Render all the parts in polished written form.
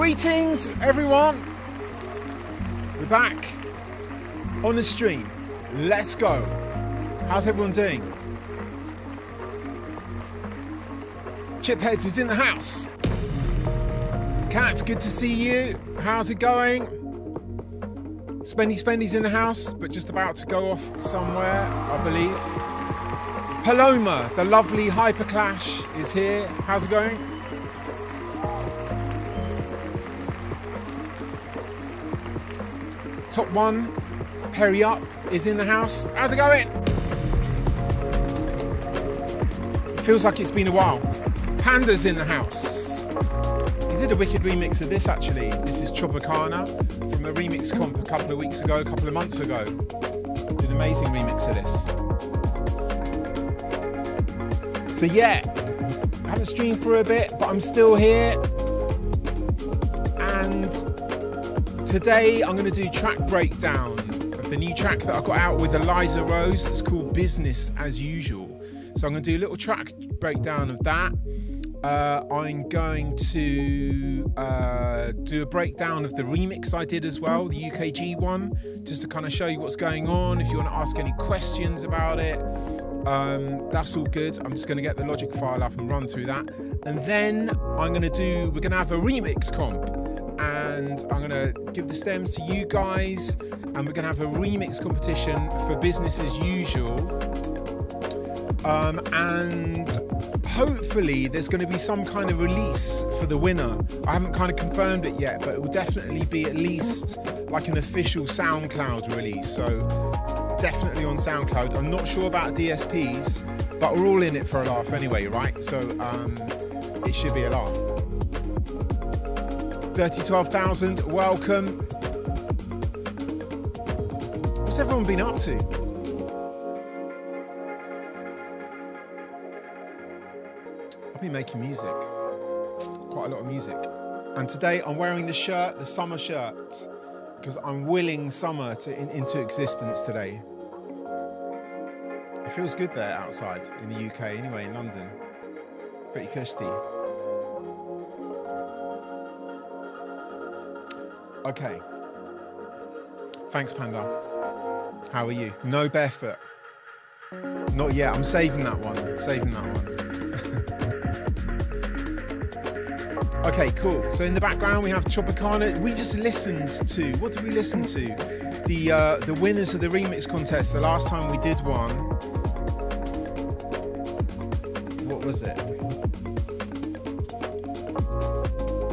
Greetings, everyone. We're back on the stream. Let's go. How's everyone doing? Chipheads is in the house. Kat, good to see you. How's it going? Spendy's in the house, but just about to go off somewhere, I believe. Paloma, the lovely Hyperclash, is here. How's it going? Top one, Perry Up, is in the house. How's it going? It feels like it's been a while. Panda's in the house. He did a wicked remix of this, actually. This is Tropicana from a remix comp a couple of months ago. Did an amazing remix of this. So yeah, I haven't streamed for a bit, but I'm still here. And today I'm going to do track breakdown of the new track that I got out with Eliza Rose. It's called Business As Usual. So I'm going to do a little track breakdown of that. I'm going to do a breakdown of the remix I did as well, the UKG one, just to kind of show you what's going on. If you want to ask any questions about it, that's all good. I'm just going to get the Logic file up and run through that. And then we're going to have a remix comp. And I'm going to give the stems to you guys. And we're going to have a remix competition for Business As Usual. And hopefully there's going to be some kind of release for the winner. I haven't kind of confirmed it yet, but it will definitely be at least like an official SoundCloud release. So definitely on SoundCloud. I'm not sure about DSPs, but we're all in it for a laugh anyway, right? So it should be a laugh. Dirty 12,000, welcome. What's everyone been up to? I've been making music, quite a lot of music. And today I'm wearing the shirt, the summer shirt, because I'm willing summer into existence today. It feels good there outside in the UK anyway, in London. Pretty cushy. Okay. Thanks, Panda. How are you? No barefoot. Not yet. I'm saving that one. Okay, cool. So in the background we have Tropicana. We just listened to, what did we listen to? The winners of the remix contest. The last time we did one. What was it?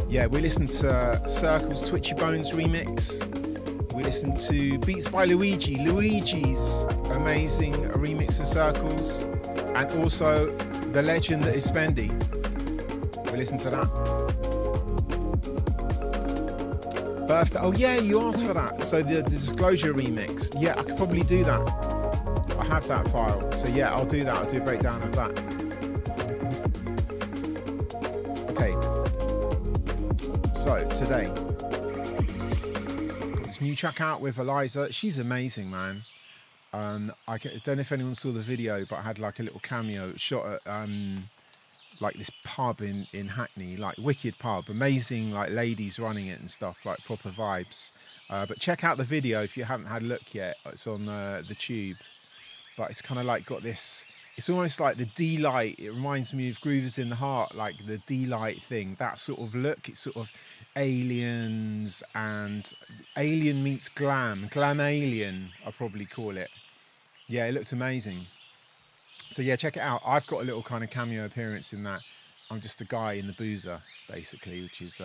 Yeah, we listened to Circle's Twitchy Bones remix. We listened to Beats by Luigi's amazing remix of Circles. And also The Legend That Is Spendy. We listened to that. Birthday. Oh yeah, you asked for that. So the Disclosure remix. Yeah, I could probably do that. I have that file. So yeah, I'll do that. I'll do a breakdown of that. Okay. So today, got this new track out with Eliza. She's amazing, man. I don't know if anyone saw the video, but I had like a little cameo shot at like this pub in Hackney, like wicked pub, amazing, like ladies running it and stuff, like proper vibes. But check out the video if you haven't had a look yet. It's on the tube, but it's kind of like got this, it's almost like the D-Light. It reminds me of Groovers in the Heart, like the D-Light thing, that sort of look. It's sort of aliens and alien meets glam alien, I'll probably call it. Yeah, it looked amazing. So yeah, check it out. I've got a little kind of cameo appearance in that. I'm just a guy in the boozer, basically, which is,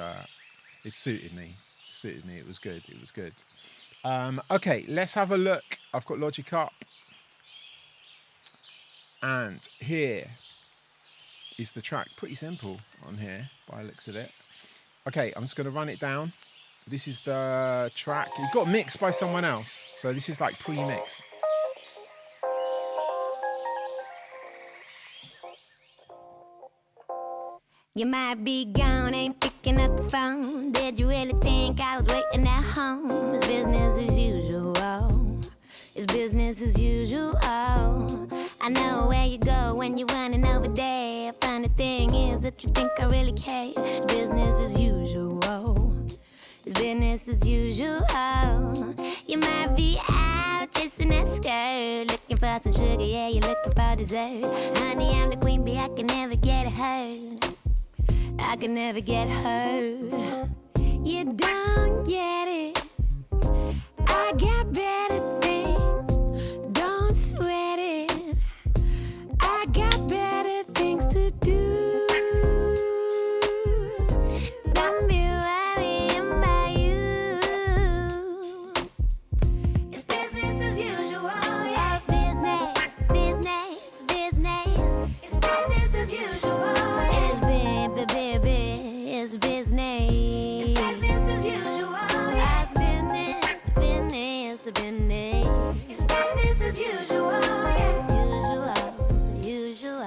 it suited me. It was good. Okay, let's have a look. I've got Logic up. And here is the track. Pretty simple on here, by the looks of it. Okay, I'm just going to run it down. This is the track. It got mixed by someone else. So this is like pre-mix. You might be gone, ain't picking up the phone. Did you really think I was waiting at home? It's business as usual. It's business as usual. I know where you go when you're running over there. Funny thing is that you think I really care. It's business as usual. It's business as usual. You might be out chasing that skirt, looking for some sugar, yeah, you're looking for dessert. Honey, I'm the queen bee, I can never get hurt. I can never get hurt. You don't get it. I got better things. Don't sweat it. I got better things to do. Don't be worrying about you. It's business as usual. Yeah, it's business, business, business. It's business as usual. It's it's business. It's business as usual. It's business, business, business. It's business as usual. It's usual.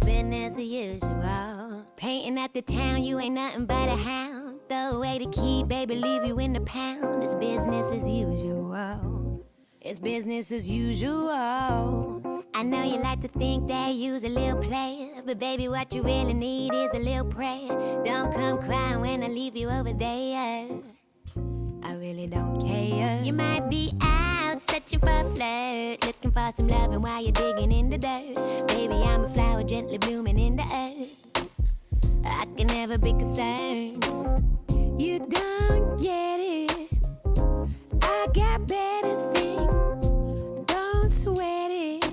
Business as usual. Painting at the town, you ain't nothing but a hound. Throw away the key, baby, leave you in the pound. It's business as usual. It's business as usual. I know you like to think that you's a little player, but baby, what you really need is a little prayer. Don't come crying when I leave you over there. I really don't care. You might be out searching for a flirt, looking for some loving while you're digging in the dirt. Baby, I'm a flower gently blooming in the earth. I can never be concerned. You don't get it. I got better things. Don't sweat it.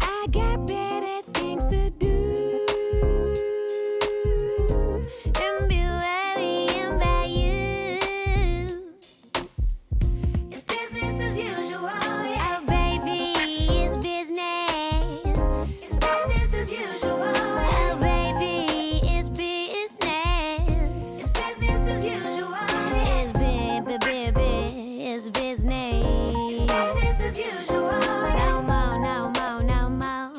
I got better things to do. Don't be worrying about you. It's business as usual. Yeah. Oh, baby, it's business. It's business as usual. Oh, baby, it's business. It's business as usual. It's it's business. It's business as usual. No more, no more, no more.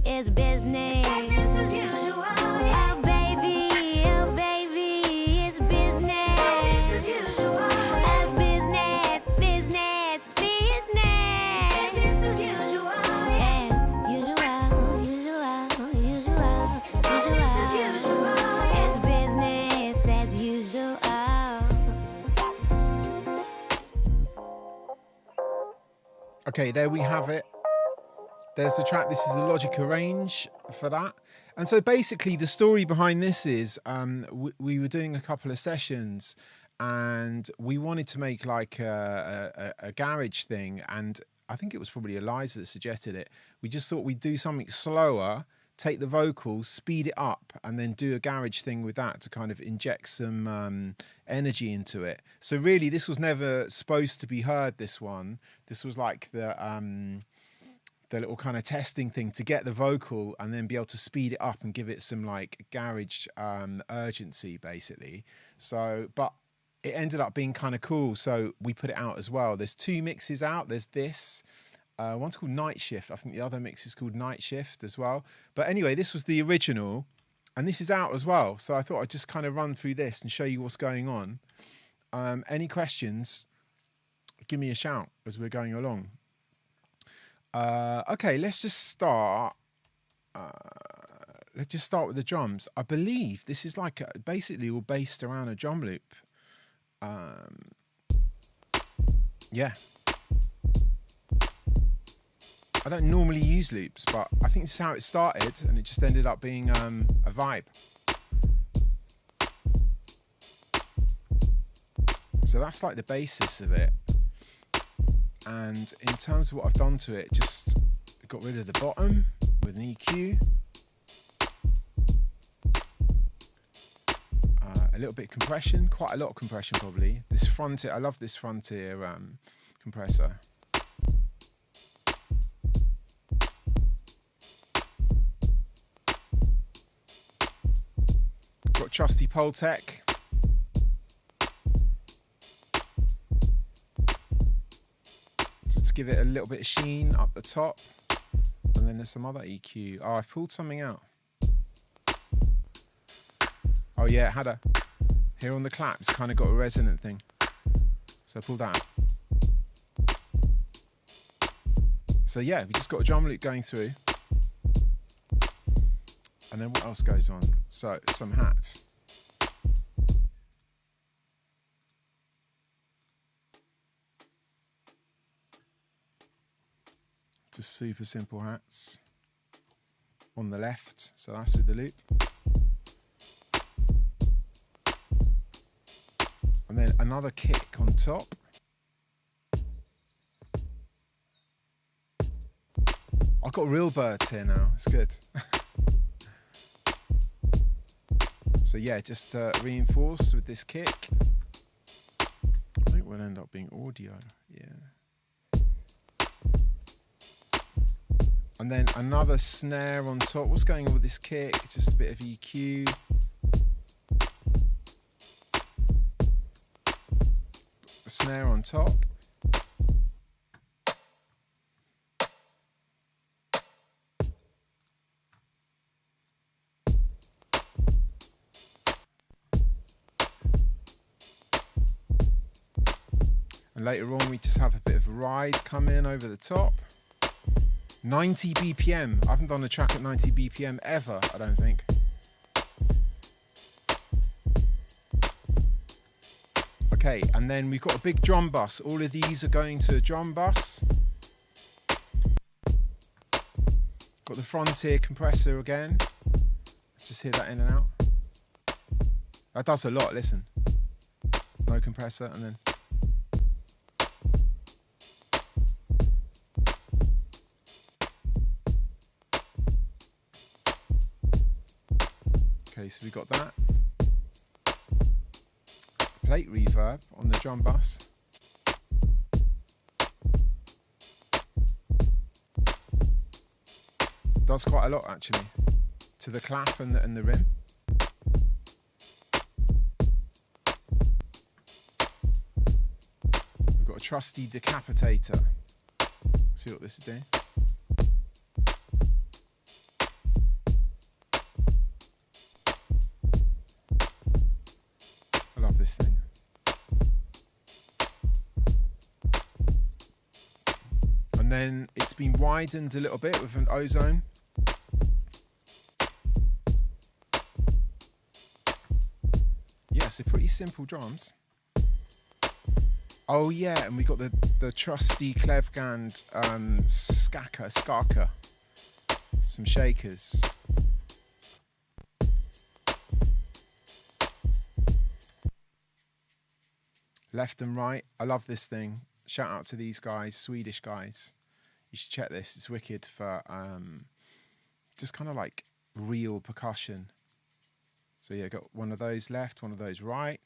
It's business. It's business as usual. Oh baby, it's business. It's business as usual. It's business, business, business. It's business as usual. Usual. It's business as usual. It's business as usual. Okay, there we have it. There's the track. This is the Logic arrange for that. And so basically the story behind this is we were doing a couple of sessions and we wanted to make like a garage thing. And I think it was probably Eliza that suggested it. We just thought we'd do something slower, take the vocals, speed it up, and then do a garage thing with that to kind of inject some energy into it. So really, this was never supposed to be heard, this one. This was like the little kind of testing thing to get the vocal and then be able to speed it up and give it some like garage urgency, basically. So, but it ended up being kind of cool. So we put it out as well. There's 2 mixes out. There's this. One's called Night Shift. I think the other mix is called Night Shift as well. But anyway, this was the original and this is out as well. So I thought I'd just kind of run through this and show you what's going on. Any questions, give me a shout as we're going along. Okay, let's just start. Let's just start with the drums. I believe this is like basically all based around a drum loop. Yeah. I don't normally use loops, but I think this is how it started, and it just ended up being a vibe. So that's like the basis of it. And in terms of what I've done to it, just got rid of the bottom with an EQ. A little bit of compression, quite a lot of compression probably. This Frontier, I love this Frontier compressor. Got trusty Poltec. Just to give it a little bit of sheen up the top. And then there's some other EQ. Oh, I've pulled something out. Oh yeah, it had a, here on the claps, kind of got a resonant thing. So I pulled that out. So yeah, we just got a drum loop going through. And then what else goes on? So some hats. Just super simple hats on the left, so that's with the loop. And then another kick on top. I've got real birds here now, it's good. So yeah, just reinforce with this kick. I think we'll end up being audio, yeah. And then another snare on top. What's going on with this kick? Just a bit of EQ. A snare on top. And later on we just have a bit of a rise come in over the top. 90 BPM. I haven't done a track at 90 BPM ever, I don't think. Okay, and then we've got a big drum bus. All of these are going to a drum bus. Got the Frontier compressor again. Let's just hear that in and out. That does a lot, listen. No compressor, and then... Okay, so we got that. Plate reverb on the drum bus. Does quite a lot actually to the clap and the rim. We've got a trusty decapitator. Let's see what this is doing. This thing. And then it's been widened a little bit with an ozone. Yeah, so pretty simple drums. Oh yeah, and we got the trusty Klevgand skaka, some shakers. Left and right. I love this thing. Shout out to these guys, Swedish guys. You should check this. It's wicked for just kind of like real percussion. So yeah, got one of those left, one of those right.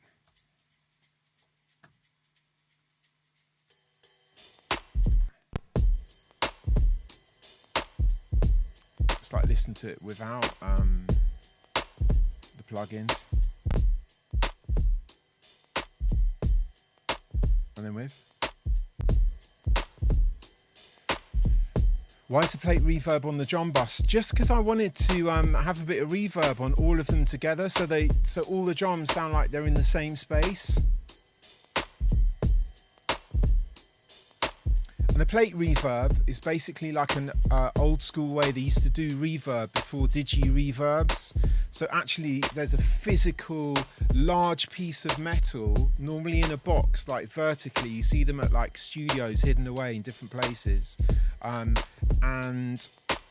It's like listen to it without the plugins. And then with. Why is the plate reverb on the drum bus? Just because I wanted to have a bit of reverb on all of them together, so all the drums sound like they're in the same space. And a plate reverb is basically like an old school way they used to do reverb before digi reverbs. So actually there's a physical large piece of metal, normally in a box, like vertically. You see them at like studios hidden away in different places. And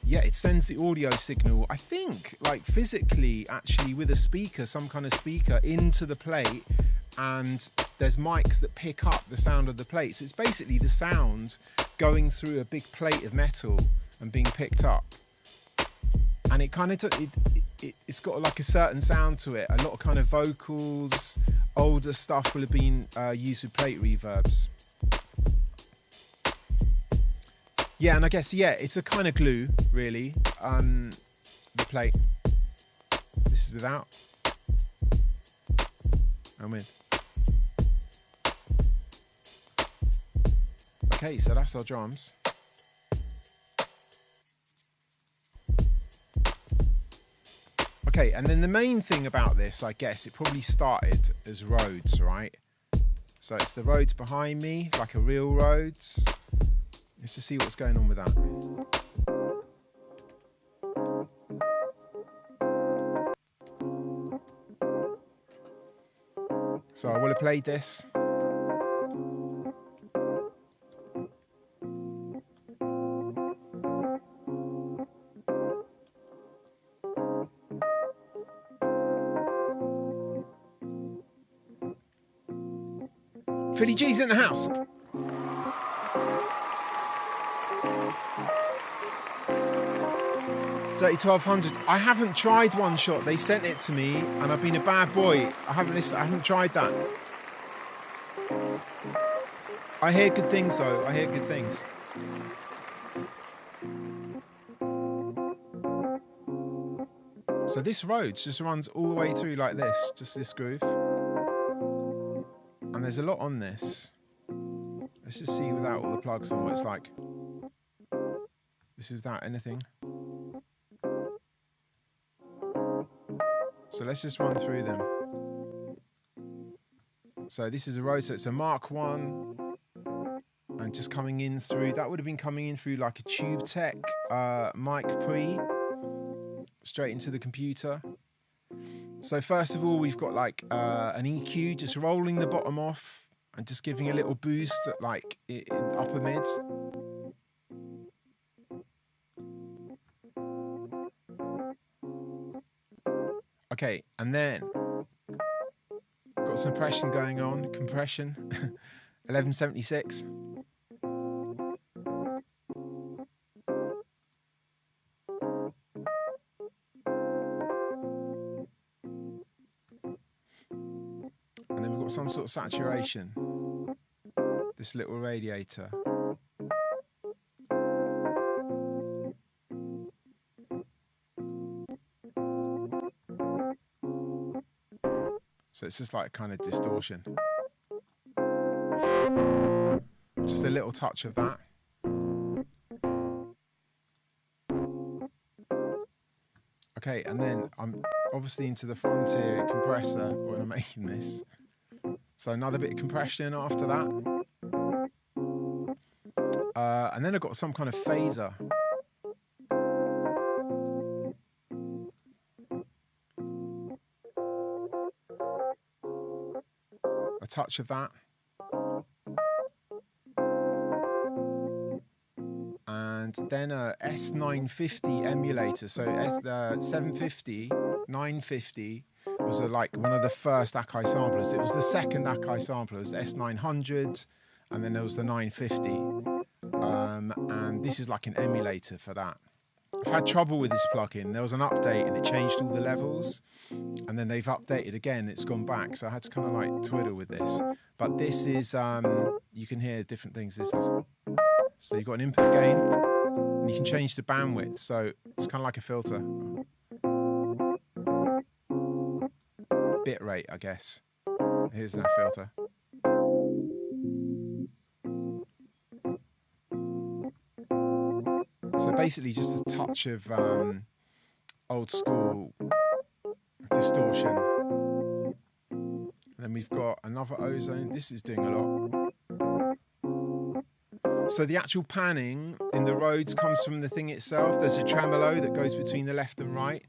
yeah, it sends the audio signal, I think, like physically actually with a speaker, some kind of speaker, into the plate. And there's mics that pick up the sound of the plates. It's basically the sound going through a big plate of metal and being picked up. And it kind of it's got like a certain sound to it. A lot of kind of vocals, older stuff will have been used with plate reverbs. Yeah, and I guess, yeah, it's a kind of glue, really, the plate. This is without. And with. Okay, so that's our drums. Okay, and then the main thing about this, I guess, it probably started as Rhodes, right? So it's the Rhodes behind me, like a real Rhodes. Let's just see what's going on with that. So I will have played this. Philly G's in the house. Dirty 1200. I haven't tried One Shot. They sent it to me, and I've been a bad boy. I haven't tried that. I hear good things though. I hear good things. So this road just runs all the way through like this, just this groove. And there's a lot on this. Let's just see without all the plugs on what it's like. This is without anything. So let's just run through them. So this is a road, so it's a Mark 1. And just coming in through, that would have been coming in through like a Tube Tech mic pre. Straight into the computer. So first of all, we've got like an EQ, just rolling the bottom off and just giving a little boost at like in upper mid. Okay, and then got some compression going on, compression, 1176. And then we've got some sort of saturation, this little radiator. So it's just like kind of distortion. Just a little touch of that. Okay, and then I'm obviously into the Frontier compressor when I'm making this. So another bit of compression after that. And then I've got some kind of phaser. A touch of that. And then a S950 emulator. So S750, 950 was like one of the first Akai samplers. It was the second Akai sampler. It was the S900, and then there was the 950. And this is like an emulator for that. I've had trouble with this plugin. There was an update and it changed all the levels, and then they've updated again, it's gone back, so I had to kind of like twiddle with this. But this is you can hear different things this has. So you've got an input gain and you can change the bandwidth, so it's kind of like a filter. Bit rate, I guess. Here's that filter. So basically just a touch of old school distortion. And then we've got another ozone. This is doing a lot. So the actual panning in the Rhodes comes from the thing itself. There's a tremolo that goes between the left and right.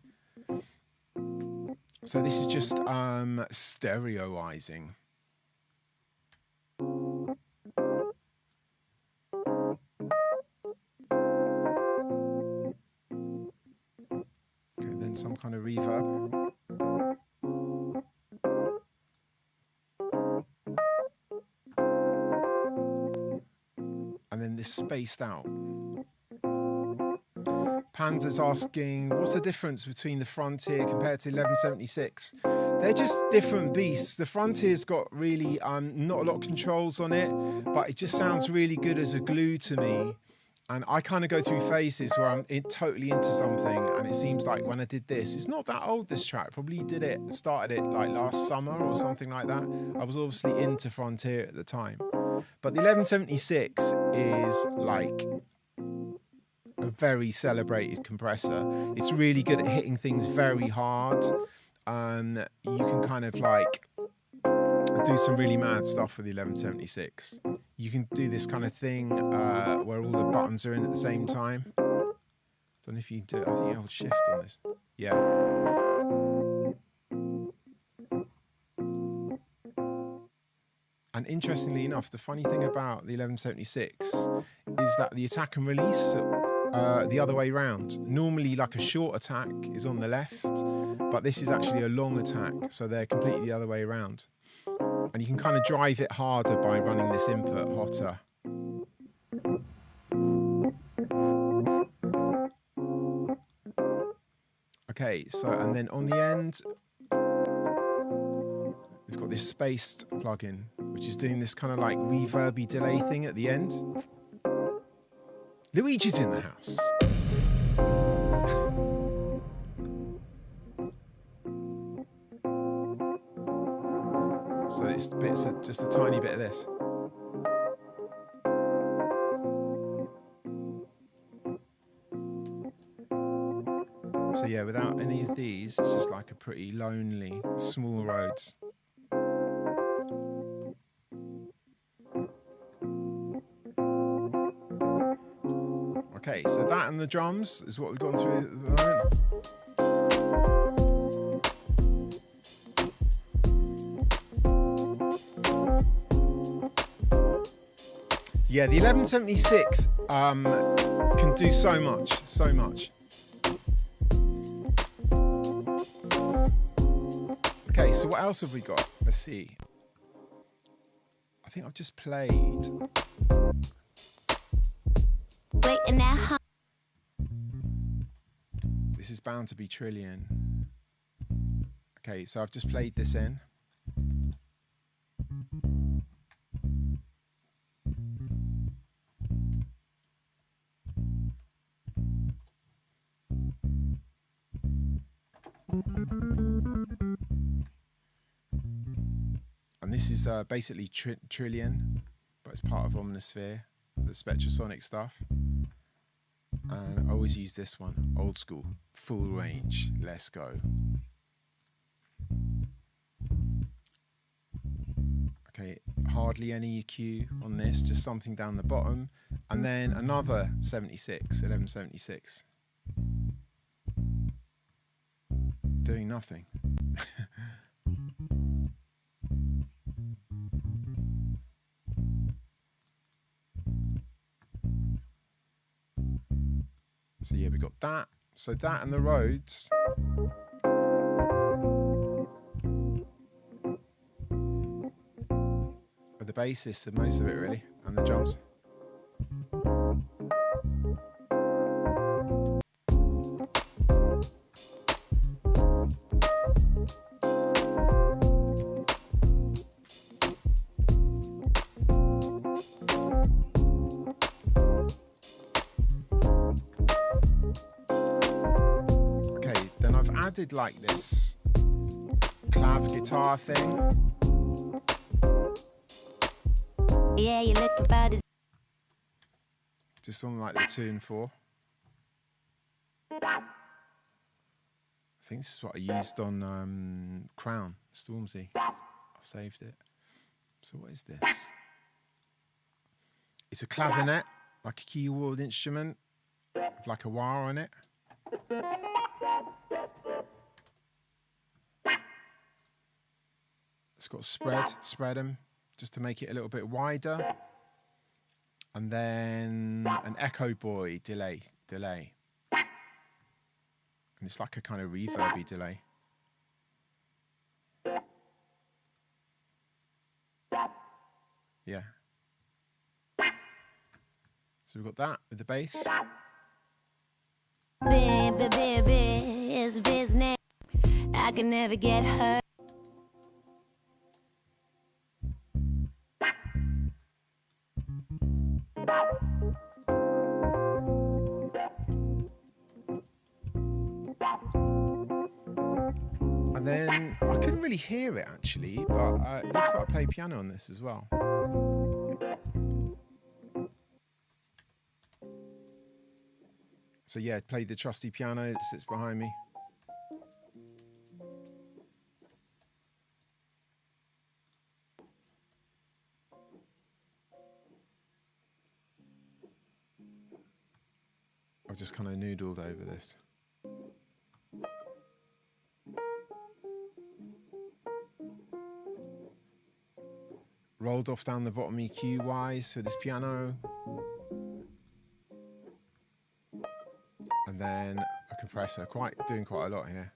So this is just stereoizing. Some kind of reverb. And then this spaced out. Panda's asking, what's the difference between the Frontier compared to 1176? They're just different beasts. The Frontier's got really not a lot of controls on it, but it just sounds really good as a glue to me. And I kind of go through phases where I'm totally into something, and it seems like when I did this, it's not that old, this track, probably started it like last summer or something like that. I was obviously into Frontier at the time. But the 1176 is like a very celebrated compressor. It's really good at hitting things very hard. You can kind of like do some really mad stuff with the 1176. You can do this kind of thing where all the buttons are in at the same time. Don't know if you can do it. I think you hold shift on this. Yeah. And interestingly enough, the funny thing about the 1176 is that the attack and release the other way round. Normally like a short attack is on the left, but this is actually a long attack, so they're completely the other way around. And you can kind of drive it harder by running this input hotter. Okay, so, and then on the end, we've got this spaced plugin, which is doing this kind of like reverby delay thing at the end. Luigi's in the house. So it's bits of just a tiny bit of this. So yeah, without any of these, it's just like a pretty lonely, small roads. Okay, so that and the drums is what we've gone through at the moment. Yeah, the 1176 can do so much, so much. Okay, so what else have we got? Let's see. I think I've just played. This is bound to be Trillion. Okay, so I've just played this in. And this is basically Trillion, but it's part of Omnisphere, the Spectrasonic stuff. And I always use this one, old school, full range, let's go. Okay, hardly any EQ on this, just something down the bottom. And then another 76, 1176. Doing nothing. So yeah, we got that. So that and the Rhodes. Are the basis of most of it really, and the drums. Did like this clav guitar thing. Yeah, you're looking about it. Just on like the 2 and 4. I think this is what I used on Crown, Stormzy. I've saved it. So what is this? It's a clavinet, like a keyboard instrument, with like a wire on it. It's got spread them just to make it a little bit wider. And then an Echo Boy delay. And it's like a kind of reverby delay. Yeah. So we've got that with the bass. Baby, it's business. I can never get hurt. And then I couldn't really hear it actually, but it looks like I play piano on this as well. So yeah, played the trusty piano that sits behind me. I've just kind of noodled over this. Rolled off down the bottom EQ wise for this piano. And then a compressor, doing quite a lot here.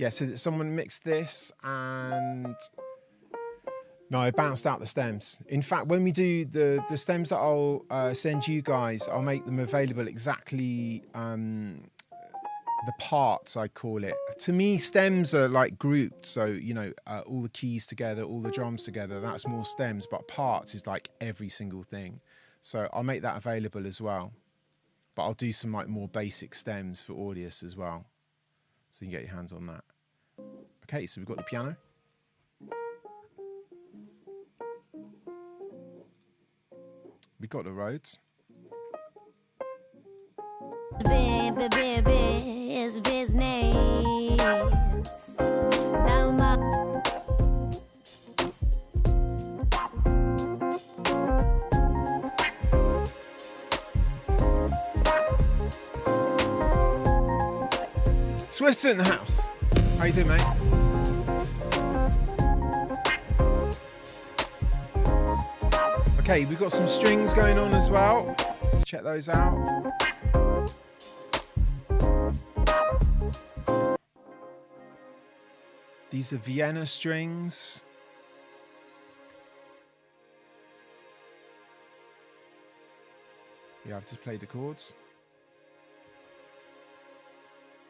Yeah, so that someone mixed this and... No, I bounced out the stems. In fact, when we do the stems that I'll send you guys, I'll make them available exactly the parts, I call it. To me, stems are like grouped. So, you know, all the keys together, all the drums together, that's more stems. But parts is like every single thing. So I'll make that available as well. But I'll do some like more basic stems for Audius as well. So you can get your hands on that. Okay, so we've got the piano. We got the Rhodes. It's business. No more. Swift's in the house. How you doing, mate? Okay, we've got some strings going on as well. Check those out. These are Vienna strings. Yeah, I've just played the chords.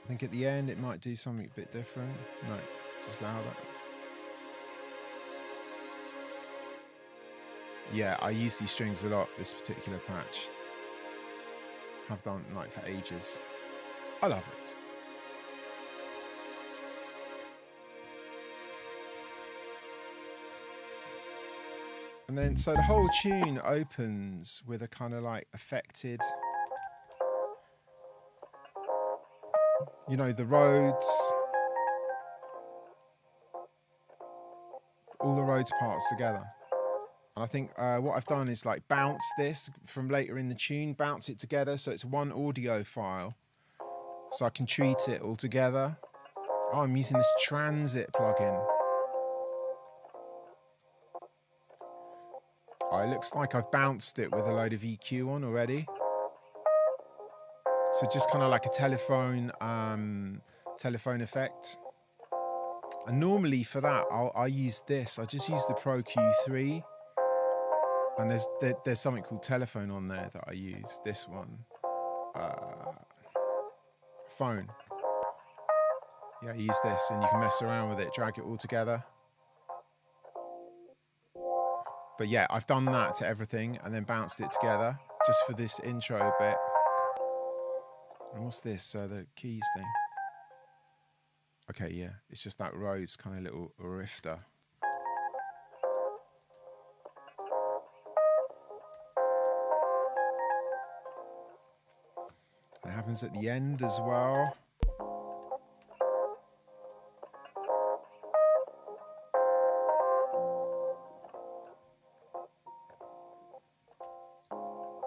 I think at the end it might do something a bit different. No, just louder. Yeah, I use these strings a lot, this particular patch. Have done like for ages. I love it. And then, so the whole tune opens with a kind of like affected, you know, the Rhodes, all the Rhodes parts together. And I think what I've done is like bounce this from later in the tune, bounce it together so it's one audio file. So I can treat it all together. Oh, I'm using this Transit plugin. Oh, it looks like I've bounced it with a load of EQ on already. So just kind of like a telephone effect. And normally for that, I use this. I just use the Pro Q3. And there's something called telephone on there that I use. This one. Phone. Yeah, I use this and you can mess around with it, drag it all together. But yeah, I've done that to everything and then bounced it together just for this intro bit. And what's this? The keys thing. Okay, yeah, it's just that Rhodes kind of little rifter. It happens at the end as well.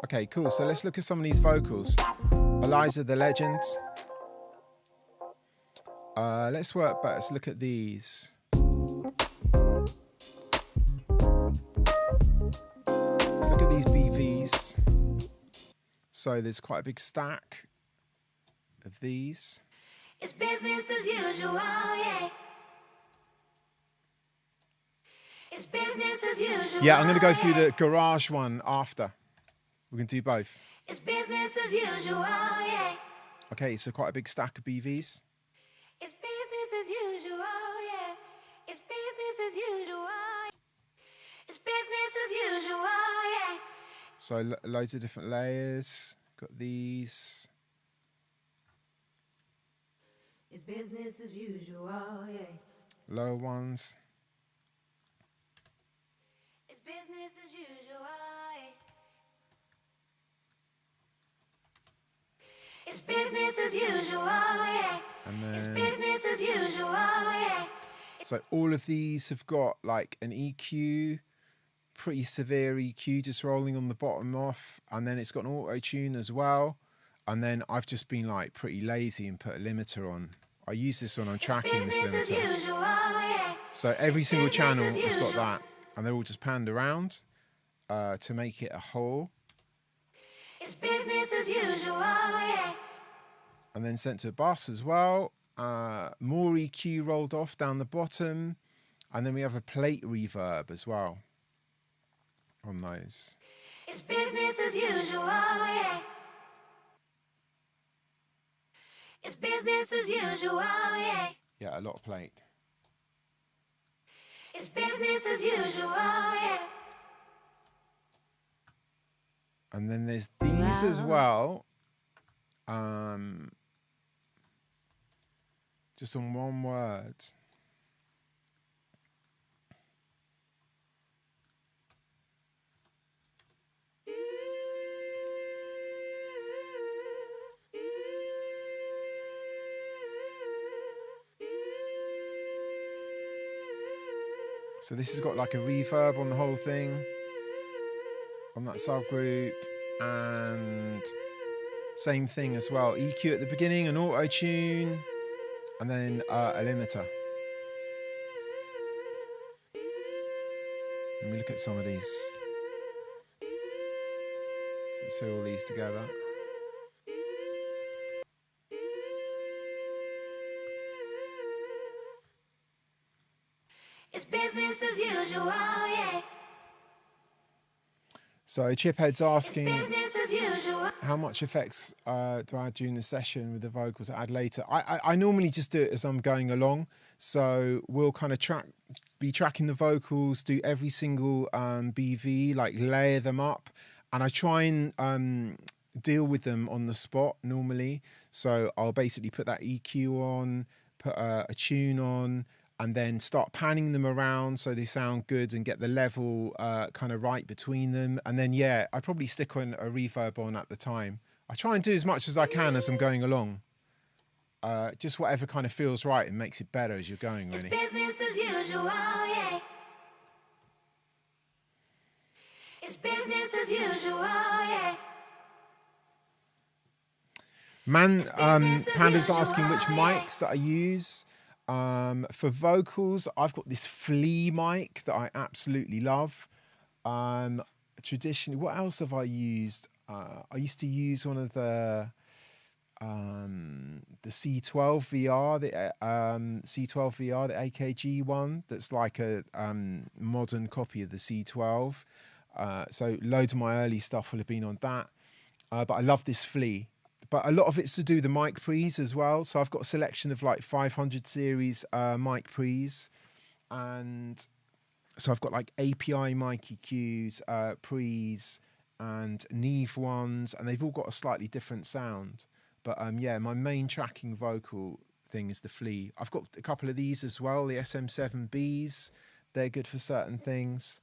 Okay, cool. So let's look at some of these vocals. Eliza the Legend. Let's work back. Let's look at these. Let's look at these BVs. So there's quite a big stack of these. It's business as usual, yeah. It's business as usual. Yeah, I'm going to go through the garage one after. We can do both. It's business as usual, yeah. Okay, so quite a big stack of BVs. It's business as usual, yeah. It's business as usual. It's business as usual, yeah. So loads of different layers. Got these. It's business as usual, yeah. Lower ones. It's business as usual, yeah. It's business as usual, yeah. And then, it's business as usual, yeah. So all of these have got like an EQ, pretty severe EQ just rolling on the bottom off, and then it's got an auto tune as well. And then I've just been like pretty lazy and put a limiter on. I use this when I'm tracking this limiter. Usual, yeah. So every single channel has got that, and they're all just panned around to make it a whole. It's business as usual, yeah. And then sent to a bus as well. more EQ rolled off down the bottom, and then we have a plate reverb as well on those. It's business as usual, yeah. It's business as usual, yeah. Yeah, a lot of plate. It's business as usual, yeah. And then there's these as well. Just on one word. So this has got like a reverb on the whole thing, on that subgroup, and same thing as well. EQ at the beginning, an auto tune, and then a limiter. Let me look at some of these. So let's hear all these together. It's business as usual, yeah. So Chiphead's asking, Business as usual. how much effects do I add during the session with the vocals I add later? I normally just do it as I'm going along. So we'll kind of be tracking the vocals, do every single BV, like layer them up. And I try and deal with them on the spot normally. So I'll basically put that EQ on, put a tune on, and then start panning them around so they sound good and get the level kind of right between them. And then, yeah, I probably stick on a reverb on at the time. I try and do as much as I can as I'm going along. Just whatever kind of feels right and makes it better as you're going, really. It's business as usual, yeah. It's business as usual, yeah. Panda's asking which mics that I use. For vocals, I've got this Flea mic that I absolutely love. Traditionally, what else have I used? I used to use one of the C12 VR, the C12 VR, the AKG one. That's like a modern copy of the C12. So loads of my early stuff will have been on that. But I love this Flea. But a lot of it's to do the mic pre's as well. So I've got a selection of like 500 series mic pre's. And so I've got like API mic EQs, pre's, and Neve ones. And they've all got a slightly different sound. But yeah, my main tracking vocal thing is the Flea. I've got a couple of these as well, the SM7Bs. They're good for certain things.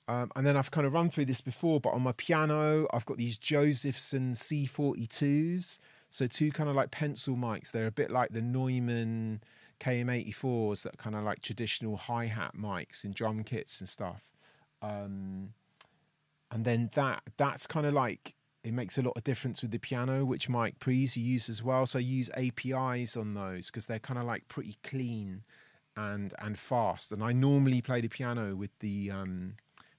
And then I've kind of run through this before, but on my piano, I've got these Josephson C42s. So two kind of like pencil mics. They're a bit like the Neumann KM84s, that kind of like traditional hi-hat mics in drum kits and stuff. And then that's kind of like, it makes a lot of difference with the piano, which mic pre's you use as well. So I use APIs on those because they're kind of like pretty clean and fast. And I normally play the piano with the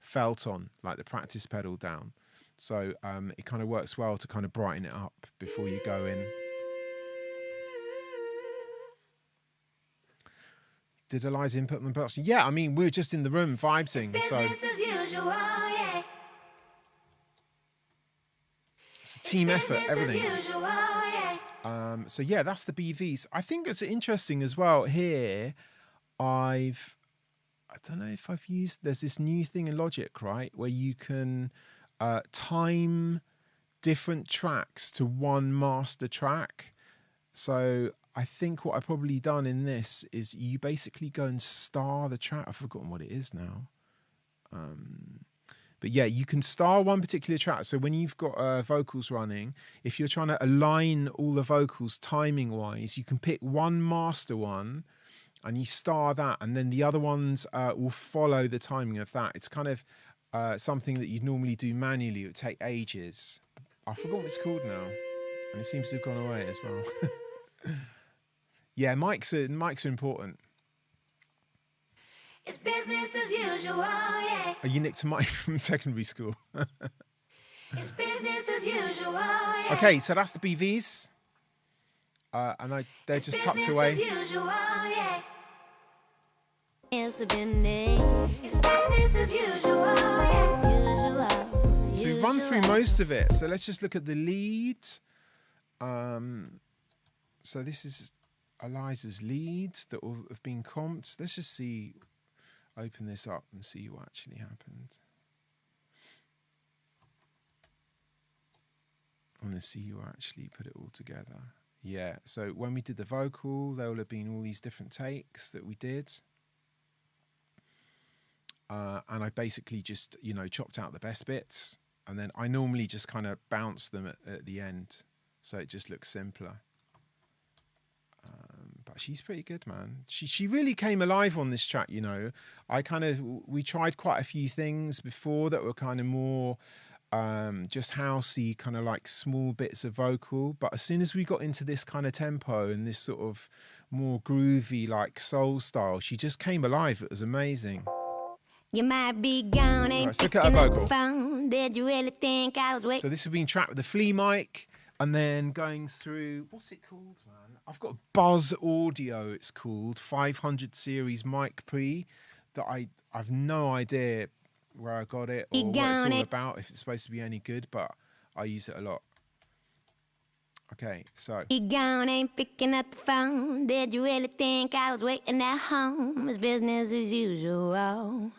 felt on, like the practice pedal down. So it kind of works well to kind of brighten it up before you go in. Did Eliza input on production? Yeah, I mean, we were just in the room vibing. It's business as usual, yeah. It's a team effort, everything. As usual, yeah. So yeah, that's the BVs. I think it's interesting as well here. I don't know if I've used, there's this new thing in Logic, right, where you can time different tracks to one master track. So I think what I've probably done in this is you basically go and star the track. I've forgotten what it is now. But yeah, you can star one particular track. So when you've got vocals running, if you're trying to align all the vocals timing wise, you can pick one master one and you star that, and then the other ones will follow the timing of that. It's kind of something that you'd normally do manually. It would take ages. I forgot what it's called now, and it seems to have gone away as well. Yeah, mics are important. It's business as usual, yeah. You nicked a mic from secondary school. It's business as usual, yeah. Okay, so that's the BVs. and they're just tucked Business away. as usual, yeah. It's business as usual, yeah. So we run through most of it. So let's just look at the leads. So this is Eliza's leads that will have been comped. Let's just see, open this up and see what actually happened. I want to see you actually put it all together. Yeah, so when we did the vocal, there will have been all these different takes that we did. And I basically just, chopped out the best bits. And then I normally just kind of bounce them at the end. So it just looks simpler. But she's pretty good, man. She really came alive on this track, we tried quite a few things before that were kind of more just housey, kind of like small bits of vocal. But as soon as we got into this kind of tempo and this sort of more groovy, like soul style, she just came alive. It was amazing. You might be gone, ain't Let's look at her vocal. phone. Did you really think I was waiting? So this has been tracked with the flea mic. And then going through, what's it called, man? I've got Buzz Audio, it's called, 500 series mic pre, that I've no idea where I got it or what it's all about, if it's supposed to be any good, but I use it a lot. Okay, so. You gone, ain't picking up the phone. Did you really think I was waiting at home? It's business as usual.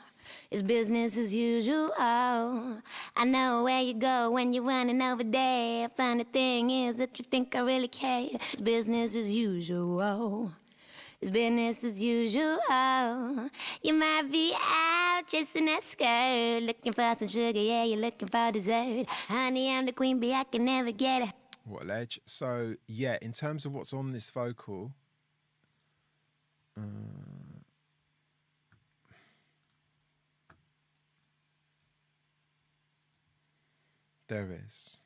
It's business as usual. I know where you go when you're running over there. Funny thing is that you think I really care. It's business as usual. It's business as usual. You might be out chasing that skirt, looking for some sugar, yeah, you're looking for dessert. Honey, I'm the queen bee, I can never get it. What a ledge. So, yeah, in terms of what's on this vocal, there is.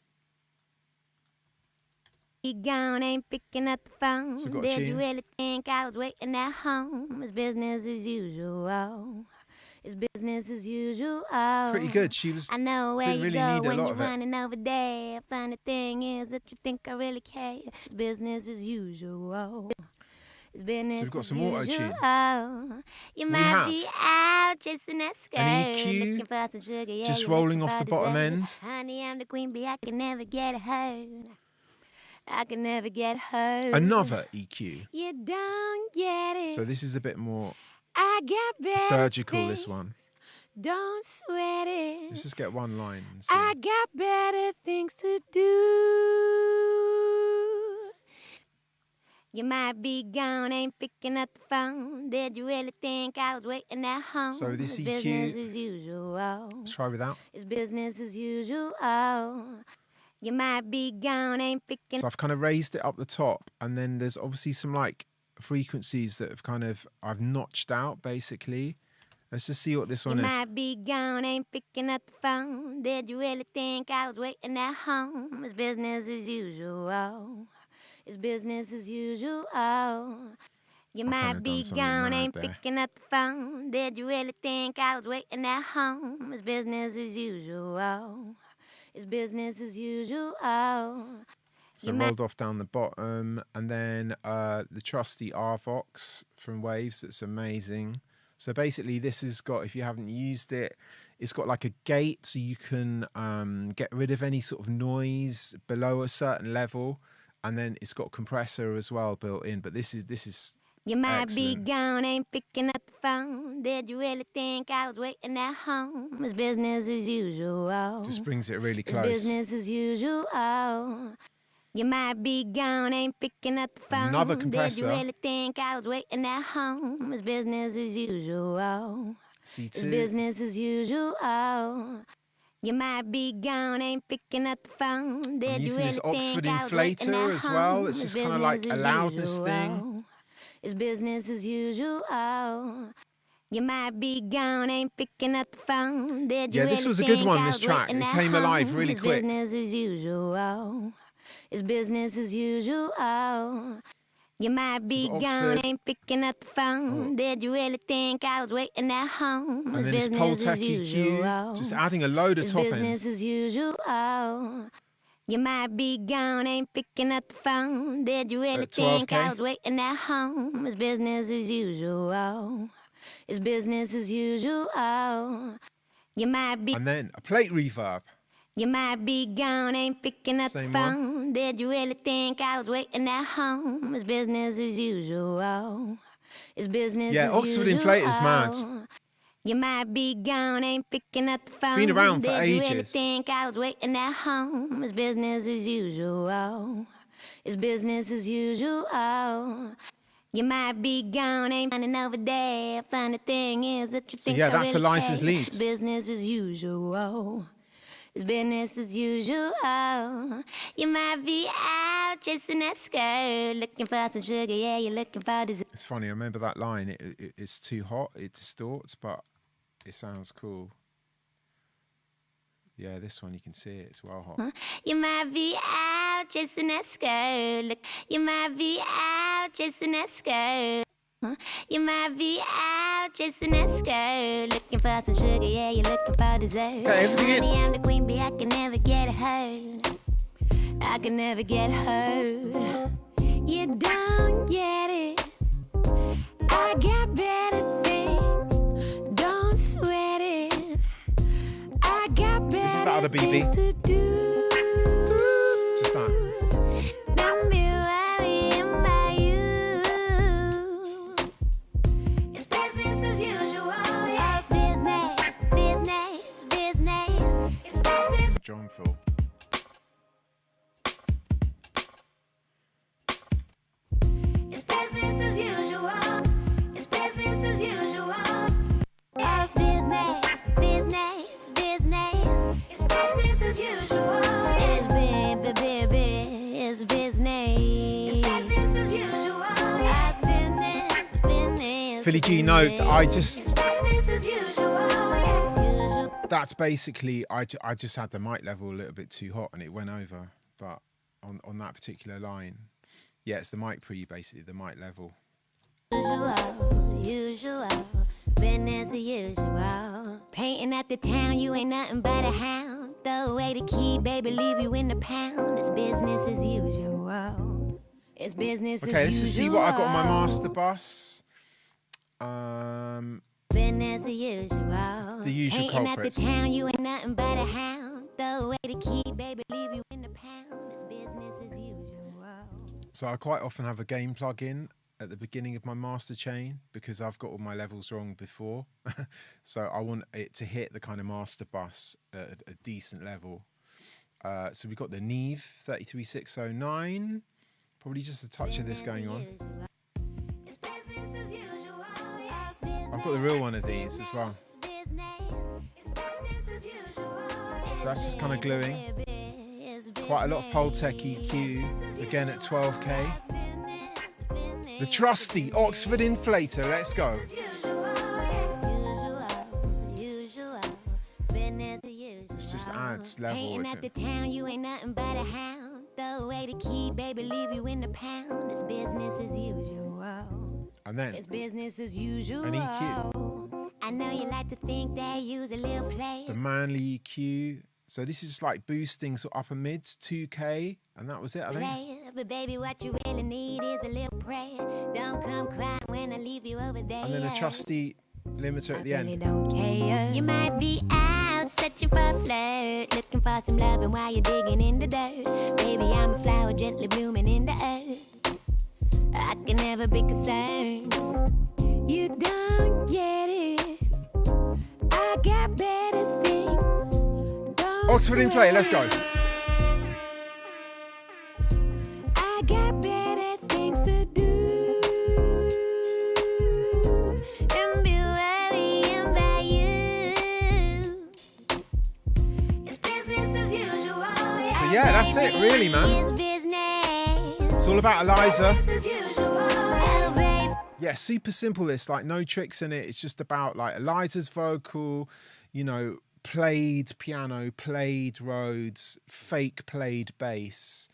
You gone, ain't picking up the phone. So Did you really think I was waiting at home? It's business as usual. It's business as usual. Pretty good. She was. I know where didn't you really go need a when lot you're of it. running over there. Funny thing is that you think I really care. It's business as usual. It's business So we've got as some usual. auto-tune. You might be out chasing that skirt, An EQ, looking for some sugar, yeah, just you're rolling looking off for the bottom dessert. end. Honey, I'm the queen bee, I can never get hurt. I can never get hurt. Another EQ. You don't get it. So this is a bit more I got better surgical, things. this one. Don't sweat it. Let's just get one line and see. I got better things to do. You might be gone, ain't picking up the phone. Did you really think I was waiting at home? So this It's EQ, business as usual. let's try without. It's business as usual. You might be gone, ain't picking. So I've kind of raised it up the top, and then there's obviously some like frequencies that have I've notched out basically. Let's just see what this one You is. might be gone, ain't picking up the phone. Did you really think I was waiting at home? It's business as usual. It's business as usual. You might be gone, ain't picking up the phone. Did you really think I was waiting at home? It's business as usual. It's business as usual. So rolled off down the bottom, and then the trusty RVox from Waves. It's amazing. So basically, this has got, if you haven't used it, it's got like a gate, so you can get rid of any sort of noise below a certain level, and then it's got a compressor as well built in. But this is You might excellent. be gone, ain't picking up the phone. Did you really think I was waiting at home? It's business as usual. Just brings it really It's close. business as usual. You might be gone, ain't picking up the phone. Another Did compressor. you really think I was waiting at home? It's business as usual. C2. It's business as usual. You might be gone, ain't picking up the phone. Did I'm you using really this Oxford think I was waiting inflator at as well. home? It's It's just kind of like business a as loudness usual. thing. It's business as usual. You might be gone, ain't picking up the phone. Did you Yeah, this really was a good think one, I this was track. waiting It at came alive home? really It's quick. business as usual. It's business as usual. You might be got gone, Oxford. ain't picking up the phone. Did you really think I was waiting at home? And It's then this business as Poltec usual. EQ, just adding a load of It's top business ends. as usual. You might be gone, ain't picking up the phone. Did you really think 12K? I was waiting at home? It's business as usual. It's business as usual. You might be. And then a plate reverb. You might be gone, ain't picking up Same the phone. Did you really think I was waiting at home? It's business as usual. It's business Yeah, as Oxford usual. Inflator's mad. You might be gone, ain't picking up the phone. been around for Did you really ages. think I was waiting at home? It's business as usual. It's business as usual. You might be gone, ain't running over there. Funny thing is that you think yeah, I that's really Eliza's care. lead. It's business as usual. It's business as usual. You might be out chasing that skirt, looking for some sugar. Yeah, you're looking for dessert. It's funny, I remember that line. It's too hot, it distorts, but it sounds cool. Yeah, this one you can see it, it's well hot. You might be out chasing that skirt. Look, you might be out chasing that skirt. You might be out chasing that skirt, looking for some sugar. Yeah, you're looking for dessert. Got everything in. Honey, I'm the queen bee. I can never get hurt. I can never get hurt. You don't get it. I got better things. Don't sweat it. I got better This is the other BB. things to do. Just that. Don't be worrying about you. It's business as usual. Yeah, it's business, business, business. It's business. John Phil. It's business as usual. It's business as usual. Yeah, it's business, business, business. It's business as usual. It's it's business. It's business as usual. It's business, business. Philly G, no, I just, It's business as usual. Yes, usual. that's basically, I just had the mic level a little bit too hot and it went over. But on that particular line, yeah, it's the mic pre, basically, the mic level. Usual, business as usual. Painting at the town, you ain't nothing but a hound. Throw away the key, baby, leave you in the pound. It's business as usual. It's business as usual. Okay, let's just see what I got on my master bus. Business as usual. The usual Painting culprits. at the town, you ain't nothing but a hound. Throw away the key, baby, leave you in the pound. It's business as usual. So I quite often have a gain plug in at the beginning of my master chain because I've got all my levels wrong before. So I want it to hit the kind of master bus at a decent level. So we've got the Neve 33609. Probably just a touch of this going on. It's business as usual. I've got the real one of these as well. So that's just kind of gluing. Quite a lot of Pultec EQ, again at 12K. The trusty Oxford Inflator, let's go. This just adds level. Painting at the town, you ain't nothing but a hound. Throw away the key, baby, leave you in the pound. It's business as usual. And then It's business as usual. an EQ, I know you like to think that you's a little player. the Manly EQ. So this is like boosting sort of upper mids, 2K, and that was it, I think. Player, but baby, what you really need is a little prayer. Don't come crying when I leave you over there. And then a trusty limiter at the Really end. don't care. You might be out searching for a flirt, looking for some loving while you're digging in the dirt. Baby, I'm a flower gently blooming in the earth. I can never be concerned. You don't get it. I got better things. Don't Oxford Inflator, let's go. I got better things to do. Don't be worrying about you. It's business as usual. So yeah, that's it, really, man. It's business. It's all about Eliza. Business as usual. Oh, babe. Yeah, super simple. It's like no tricks in it. It's just about like Eliza's vocal, you know, played piano, played Rhodes, fake played bass.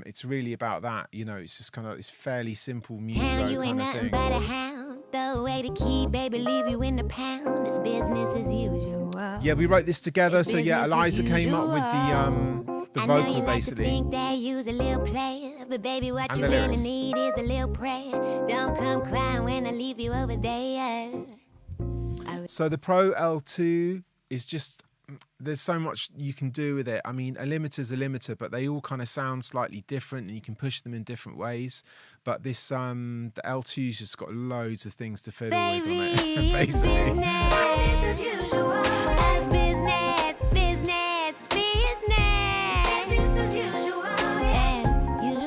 It's really about that, you know. It's just kind of, it's fairly simple music Town, you ain't kind of nothing thing. but a hound. Throw away the key, baby, leave you in the pound. It's business as usual. Yeah, we wrote this together. It's So yeah, business Eliza as came up with the The I know vocal you like basically. to think that you's a little player, but baby, what And you the really lyrics. need is a little prayer. Don't come crying when I leave you over there. So the Pro L2 is just, there's so much you can do with it. I mean, a limiter's a limiter, but they all kind of sound slightly different and you can push them in different ways. But this, the L2's just got loads of things to fiddle with on it, Baby, it's basically. business as usual. As business, business, business. Business as usual. As usual,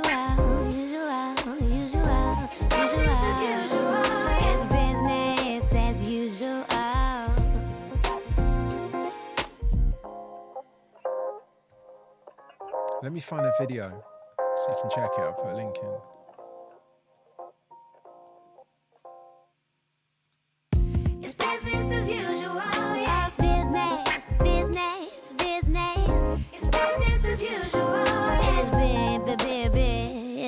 usual. Business as usual. It's business as usual. Let me find a video so you can check it. I'll put a link in. It's business as usual. It's business, business, business. It's business as usual. It's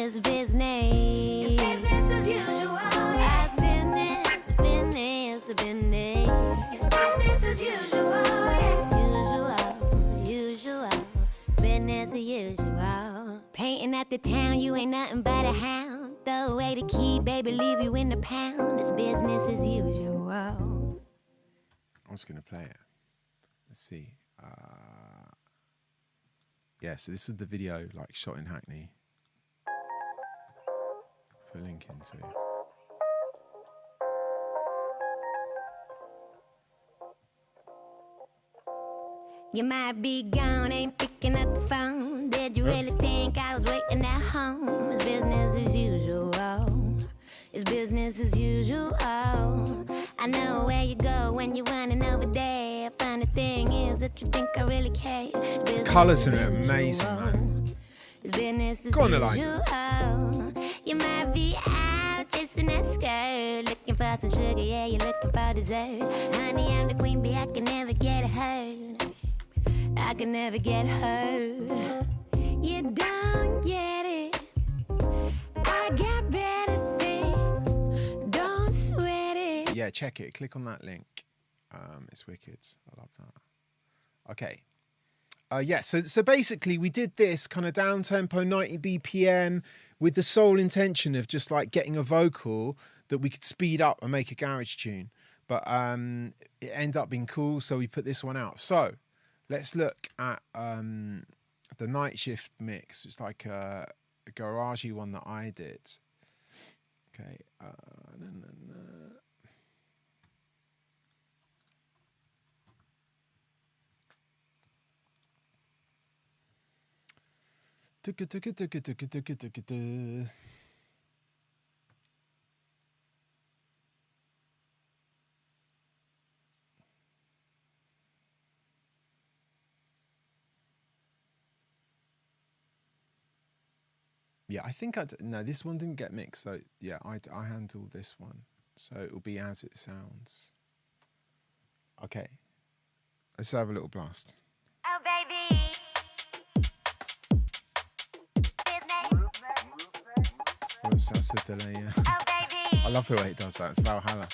it's business. It's business as usual. It's business, business, business. It's business as usual. As usual. Business as usual. Painting at the town, you ain't nothing but a hound. Throw away the key, baby, leave you in the pound. It's business as usual. I'm just going to play it. Let's see. Yeah, so this is the video, like, shot in Hackney. Put a link into. You might be gone, ain't picking up the phone. Did you really think I was waiting at home? It's business as usual. It's business as usual. I know where you go when you're running over there. Funny thing is that you think I really care. It's business Colours in as it are amazing, usual. man. It's business as Go on, usual. Eliza. You might be out chasing that skirt, looking for some sugar, yeah, you're looking for dessert. Honey, I'm the queen bee, I can never get hurt. I can never get hurt. You don't get it. I got better things. Don't sweat it. Yeah, check it. Click on that link. It's wicked. I love that. Okay. Yeah, so basically we did this kind of down tempo 90 BPM with the sole intention of just like getting a vocal that we could speed up and make a garage tune. But it ended up being cool, so we put this one out. So let's look at the night shift mix. It's like a garagey one that I did. Okay. Yeah, I think no, this one didn't get mixed. So yeah, I handle this one. So it'll be as it sounds. Okay. Let's have a little blast. Oh, baby. Whoops, that's the delay, yeah. Oh, baby. I love the way it does that. It's Valhalla.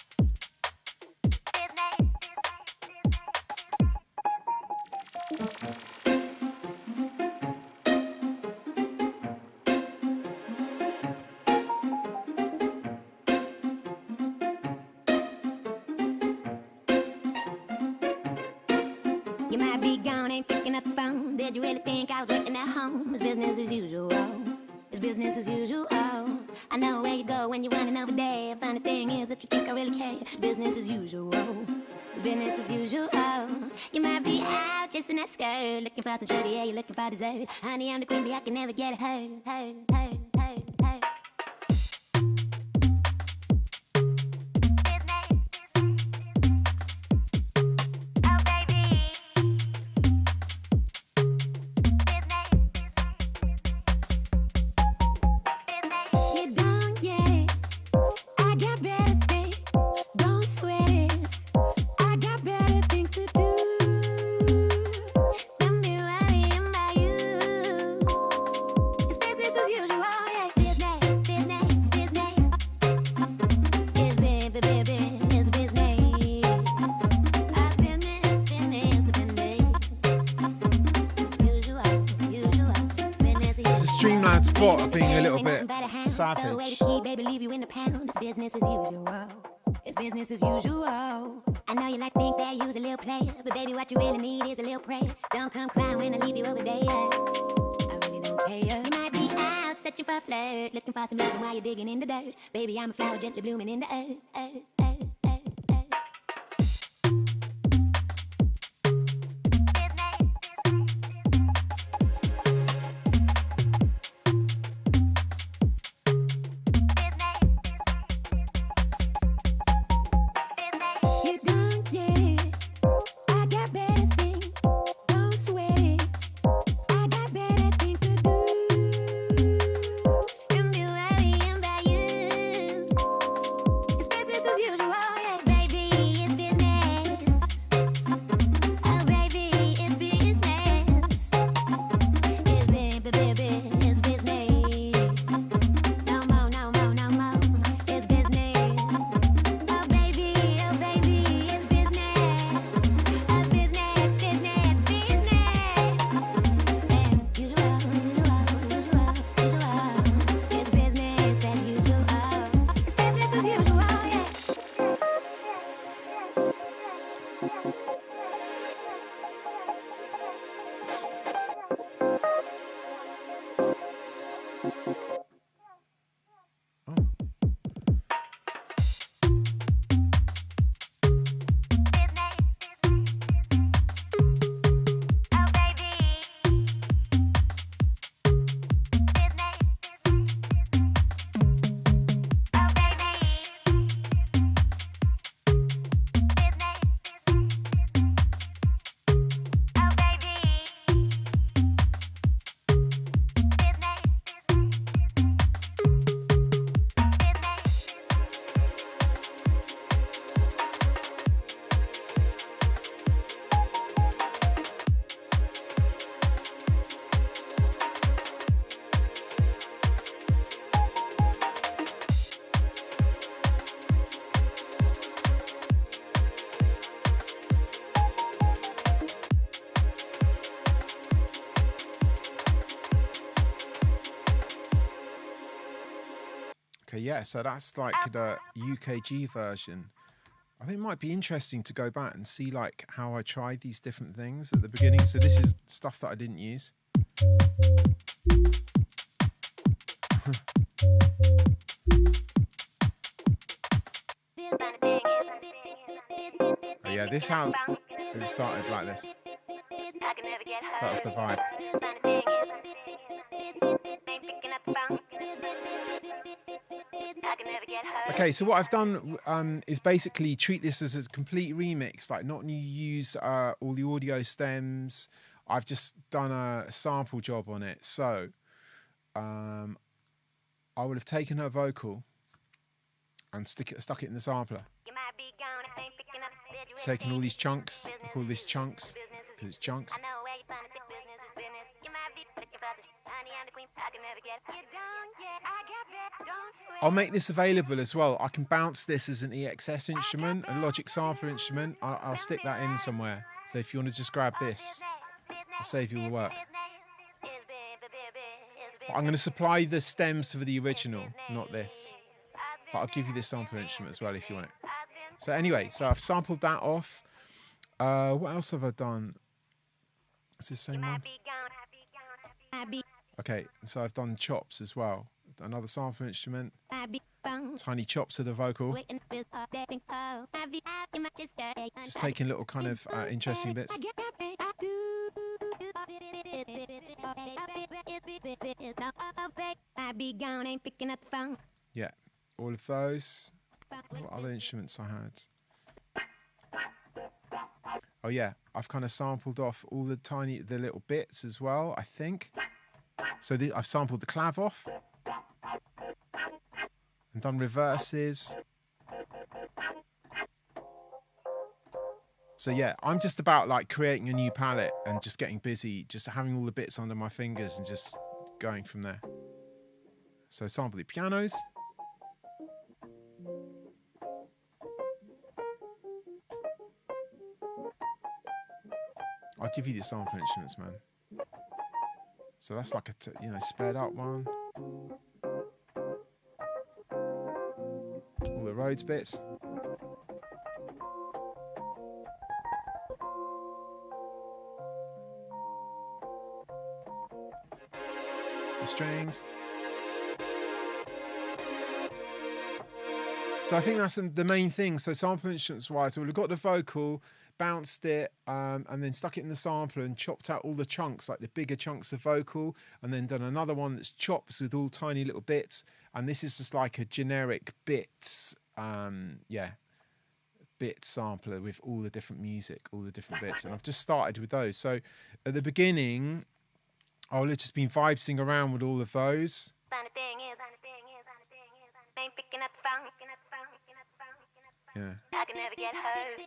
You might be gone, ain't picking up the phone. Did you really think I was waiting at home? It's business as usual. It's business as usual. I know where you go when you're running over there. Funny thing is that you think I really care. It's business as usual. It's business as usual. You might be out chasing that skirt, looking for some sugar, yeah, you're looking for dessert. Honey, I'm the queen bee, I can never get hurt, hurt, hurt, hurt, hurt. Business as usual, yeah. Streamlad's pot of being a little bit savage. Baby, leave you in the pound. It's business as usual. It's business as usual. I know you like to think that you's a little player, but baby, what you really need is a little prayer. Don't come crying when I leave you over there. I really don't care. You might be out searching for a flirt, looking for some loving while you're digging in the dirt. Baby, I'm a flower gently blooming in the earth. Yeah, so that's like the UKG version. I think it might be interesting to go back and see like how I tried these different things at the beginning. So this is stuff that I didn't use. Oh yeah, this how it started like this. That was the vibe. Okay, so what I've done is basically treat this as a complete remix, like not use all the audio stems. I've just done a sample job on it. So I would have taken her vocal and stuck it in the sampler. Taking all these chunks, I call this chunks because it's chunks. I'll make this available as well. I can bounce this as an EXS instrument, a Logic sampler instrument. I'll stick that in somewhere. So if you want to just grab this, I'll save you all the work. But I'm going to supply the stems for the original, not this. But I'll give you this sampler instrument as well if you want it. So anyway, so I've sampled that off. What else have I done? Is this the same one? Okay, so I've done chops as well. Another sample instrument. Tiny chops of the vocal. Just taking little kind of interesting bits. Yeah, all of those. What other instruments I had? Oh yeah, I've kind of sampled off all the little bits as well, I think. So I've sampled the clav off and done reverses. So yeah, I'm just about like creating a new palette and just getting busy, just having all the bits under my fingers and just going from there. So sample the pianos. I'll give you the sample instruments, man. So that's like a sped up one. All the Rhodes bits. The strings. So I think that's the main thing. So sample instruments wise, so we've got the vocal, bounced it, and then stuck it in the sampler and chopped out all the chunks, like the bigger chunks of vocal, and then done another one that's chops with all tiny little bits. And this is just like a generic bits, bit sampler with all the different music, all the different bits. And I've just started with those. So at the beginning, I'll have just been vibing around with all of those. Yeah. I can never get hurt.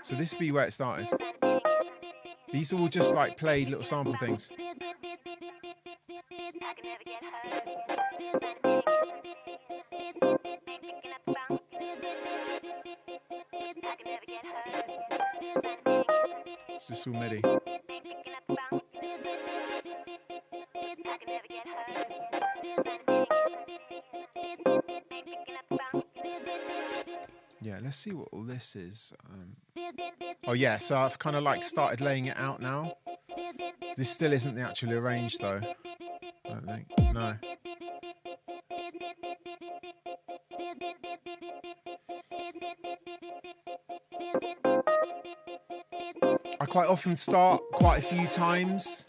So this would be where it started. These are all just like played little sample things. It's just all MIDI. Yeah, let's see what all this is. Oh yeah, so I've kind of like started laying it out now. This still isn't the actually arranged though. I don't think. No. I quite often start quite a few times.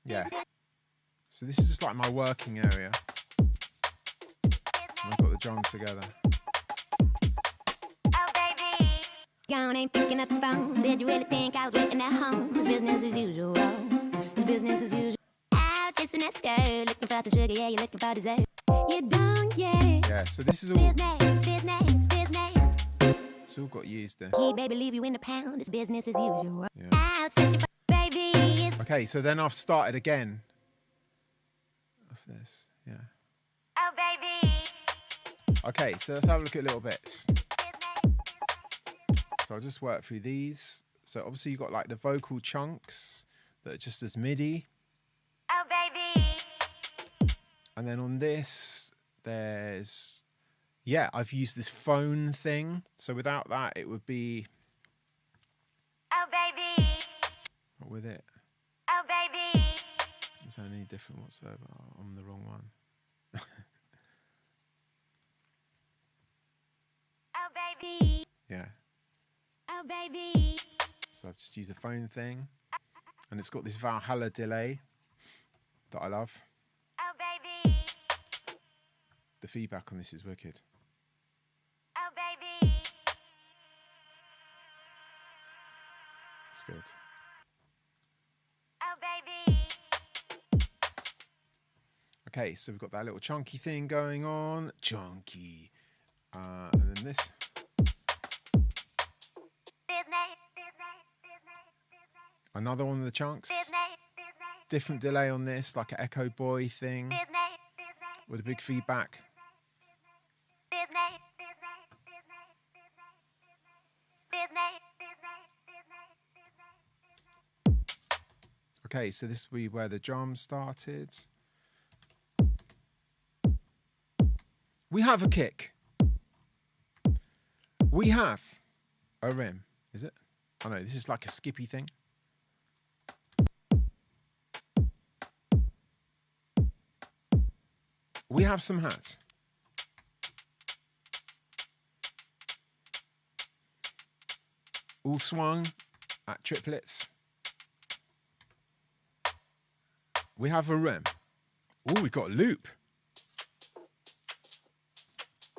Yeah. So this is just like my working area. I've got the drums together. Gone ain't picking up the phone. Did you really think I was waiting at home? It's business as usual. It's business as usual. Out kissing that skirt, looking for some sugar, yeah, you're looking for dessert. You don't get it. Yeah, so this is all. Business. It's all got used there. Key, baby, leave you in the pound. It's business as usual. Yeah. I'll set you for baby. Okay, so then I've started again. What's this? Yeah. Oh, baby. Okay, so let's have a look at little bits. So I'll just work through these. So obviously you've got like the vocal chunks that are just as MIDI. Oh, baby. And then on this, there's, yeah, I've used this phone thing. So without that, it would be. Oh, baby. What with it? Oh, baby. Is that any different whatsoever? Oh, I'm the wrong one. Oh, baby. Yeah. Oh, baby. So I've just used the phone thing. And it's got this Valhalla delay that I love. Oh, baby. The feedback on this is wicked. Oh, baby. It's good. Oh, baby. Okay, so we've got that little chunky thing going on. Chunky. And then this. Another one of the chunks. Different delay on this, like an Echo Boy thing. With a big feedback. Okay, so this will be where the drums started. We have a kick. We have a rim. Is it? Oh no, this is like a skippy thing. We have some hats. All swung at triplets. We have a rim. Oh, we've got a loop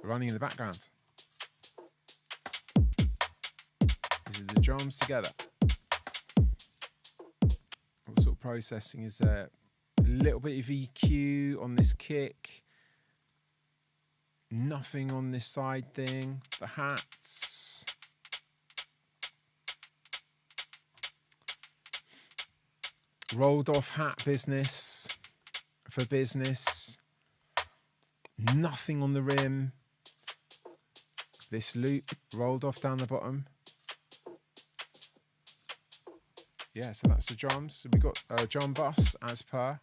running in the background. This is the drums together. What sort of processing is there? A little bit of EQ on this kick. Nothing on this side thing. The hats. rolled off hat business for business. Nothing on the rim. This loop rolled off down the bottom. Yeah, so that's the drums. So we got a drum bus as per.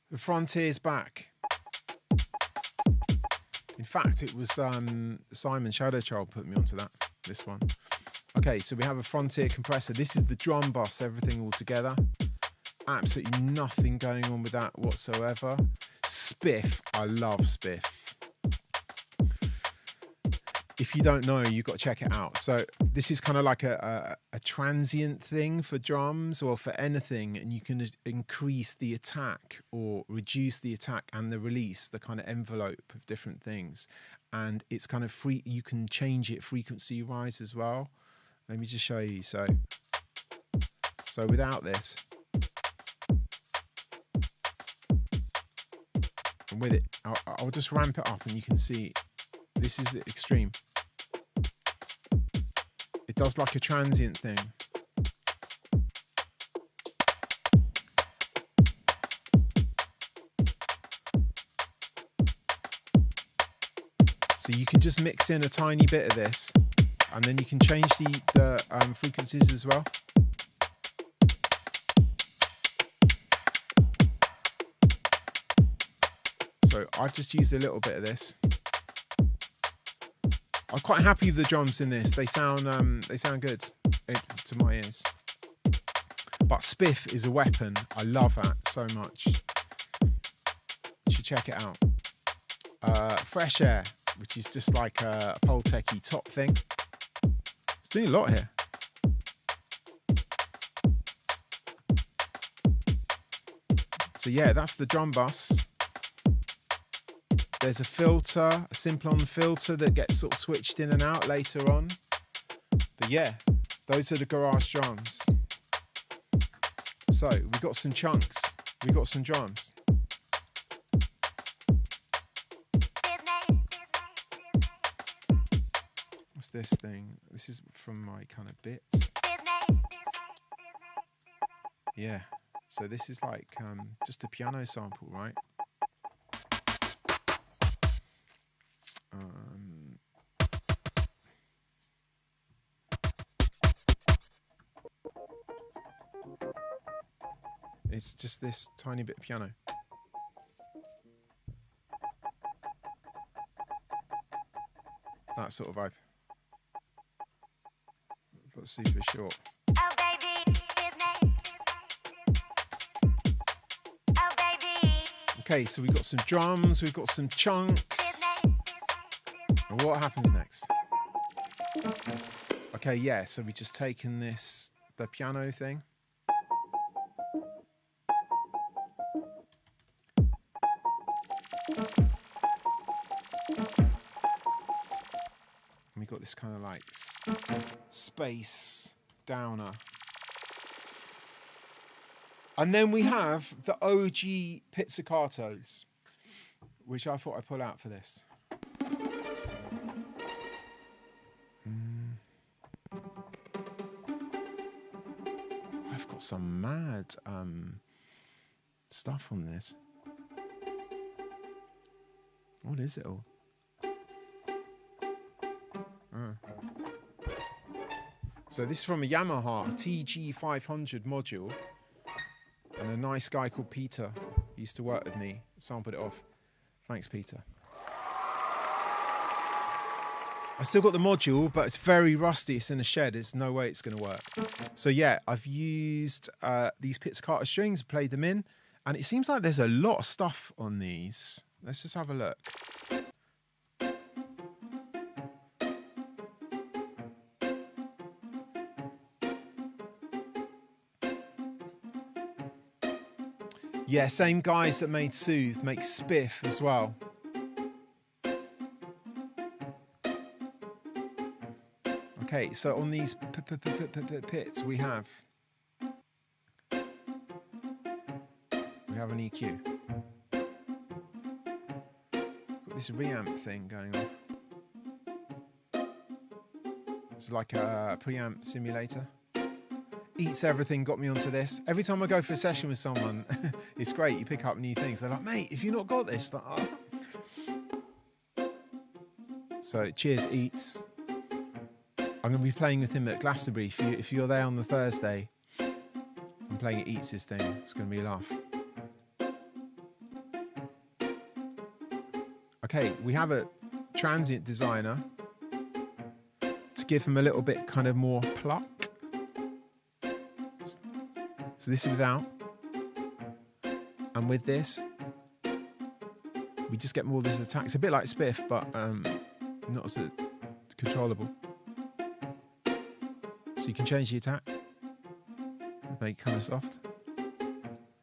The Frontier's back. In fact, it was Simon Shadowchild put me onto this one. Okay, so we have a Frontier compressor. This is the drum bus, everything all together. Absolutely nothing going on with that whatsoever. Spiff, I love Spiff. If you don't know, you've got to check it out. So this is kind of like a transient thing for drums or for anything, and you can increase the attack or reduce the attack and the release, the kind of envelope of different things. And it's kind of free. You can change it frequency wise as well. Let me just show you. So without this, and with it, I'll just ramp it up and you can see this is extreme. It does like a transient thing. So you can just mix in a tiny bit of this, and then you can change the frequencies as well. So I've just used a little bit of this. I'm quite happy with the drums in this. They sound good to my ears. But Spiff is a weapon. I love that so much. You should check it out. Fresh Air, which is just like a Pole-Techie top thing. It's doing a lot here. So yeah, that's the drum bus. There's a filter, a simple-on filter that gets sort of switched in and out later on. But yeah, those are the garage drums. So we got some chunks, we got some drums. What's this thing? This is from my kind of bits. Yeah, so this is like just a piano sample, right? It's just this tiny bit of piano. That sort of vibe. But super short. Oh baby, oh baby. Okay, so we've got some drums, we've got some chunks. And what happens next? Okay, yeah, so we've just taken the piano thing. And we got this kind of like space downer. And then we have the OG pizzicatos, which I thought I'd pull out for this. I've got some mad stuff on this. What is it all? So this is from a Yamaha TG500 module, and a nice guy called Peter used to work with me, sampled it off. Thanks, Peter. I still got the module, but it's very rusty. It's in a shed. There's no way it's going to work. So yeah, I've used these pizzicato strings, played them in, and it seems like there's a lot of stuff on these. Let's just have a look. Yeah, same guys that made Soothe make Spiff as well. Okay, so on these pits we have an EQ. Got this reamp thing going on. It's like a preamp simulator. Eats Everything got me onto this. Every time I go for a session with someone, it's great. You pick up new things. They're like, mate, if you've not got this, like, oh. So cheers, Eats. I'm going to be playing with him at Glastonbury. If you're there on the Thursday, I'm playing at Eats' thing. It's going to be a laugh. Okay, we have a transient designer to give them a little bit kind of more pluck. So this is without. And with this, we just get more of this attack. It's a bit like Spiff, but not as controllable. So you can change the attack, make it kind of soft.